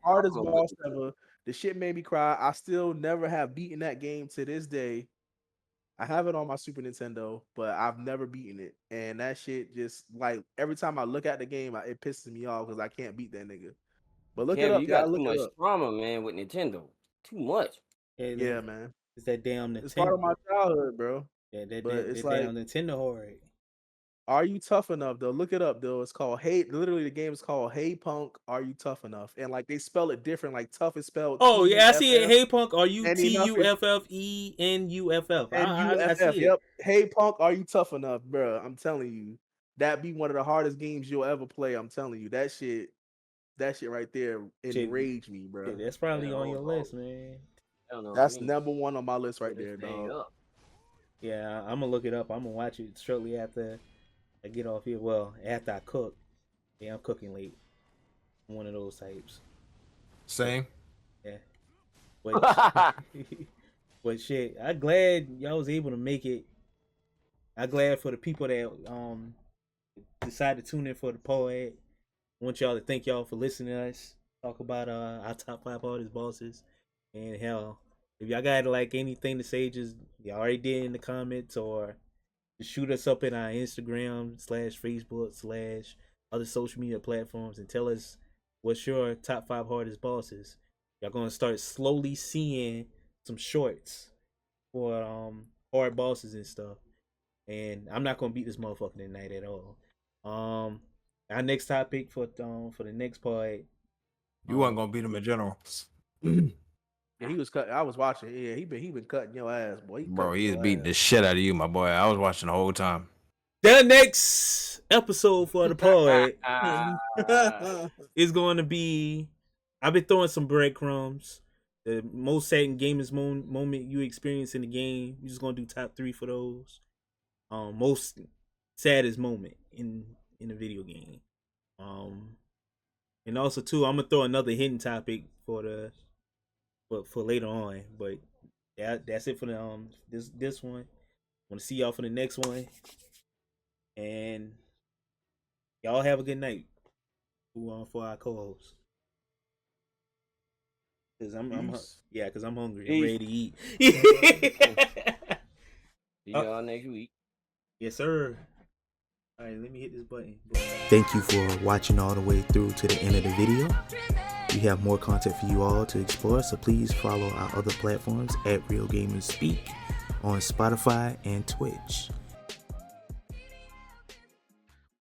Hardest boss ever. The shit made me cry. I still never have beaten that game to this day. I have it on my Super Nintendo, but I've never beaten it. And that shit just, like, every time I look at the game, it pisses me off because I can't beat that nigga. But look it up. You got look too much it up. trauma, man, with Nintendo. Too much. Yeah, man. It's that damn Nintendo. It's part of my childhood, bro. Yeah, But that it's like, damn Nintendo horror. Are You Tough Enough, though? Look it up, though. It's called literally the game is called Hey Punk, Are You Tough Enough? And like they spell it different, like tough is spelled. Oh yeah, I see it. T-U-F-F. Hey Punk, are you And enough is- TUFFENUFF? I see it. Yep. Hey Punk, Are You Tough Enough, bro? I'm telling you, that be one of the hardest games you'll ever play. I'm telling you, that shit right there enraged me, bro. Yeah, that's probably on your list, man. That's number one on my list right there, dog. Yeah, I'm gonna look it up. I'm gonna watch it shortly after I get off here. Well, after I cook. Yeah, I'm cooking late. I'm one of those types. Same. Yeah. But shit, I'm glad y'all was able to make it. I'm glad for the people that decided to tune in for the pod. I want y'all to thank y'all for listening to us talk about our top 5 hardest bosses. And hell, if y'all got like anything to say, just y'all already did in the comments, or just shoot us up in our Instagram / Facebook / other social media platforms and tell us what's your top 5 hardest bosses. Y'all gonna start slowly seeing some shorts for hard bosses and stuff. And I'm not gonna beat this motherfucker tonight at all. Our next topic for the next part. You weren't gonna beat him in general. Yeah, he was cutting. I was watching. Yeah, he been cutting your ass, boy. He is beating the shit out of you, my boy. I was watching the whole time. The next episode for the pod is going to be. I've been throwing some breadcrumbs. The most sad gamers moment you experience in the game. We're just gonna do top 3 for those. Most saddest moment in the video game. And also too, I'm gonna throw another hidden topic for later on. But that's it for the this one. Want to see y'all for the next one. And y'all have a good night. For our co-host. Cause I'm hungry. I'm ready to eat. See y'all next week. Yes, sir. All right, let me hit this button. Thank you for watching all the way through to the end of the video. We have more content for you all to explore, so please follow our other platforms at Real Gamers Speak on Spotify and Twitch.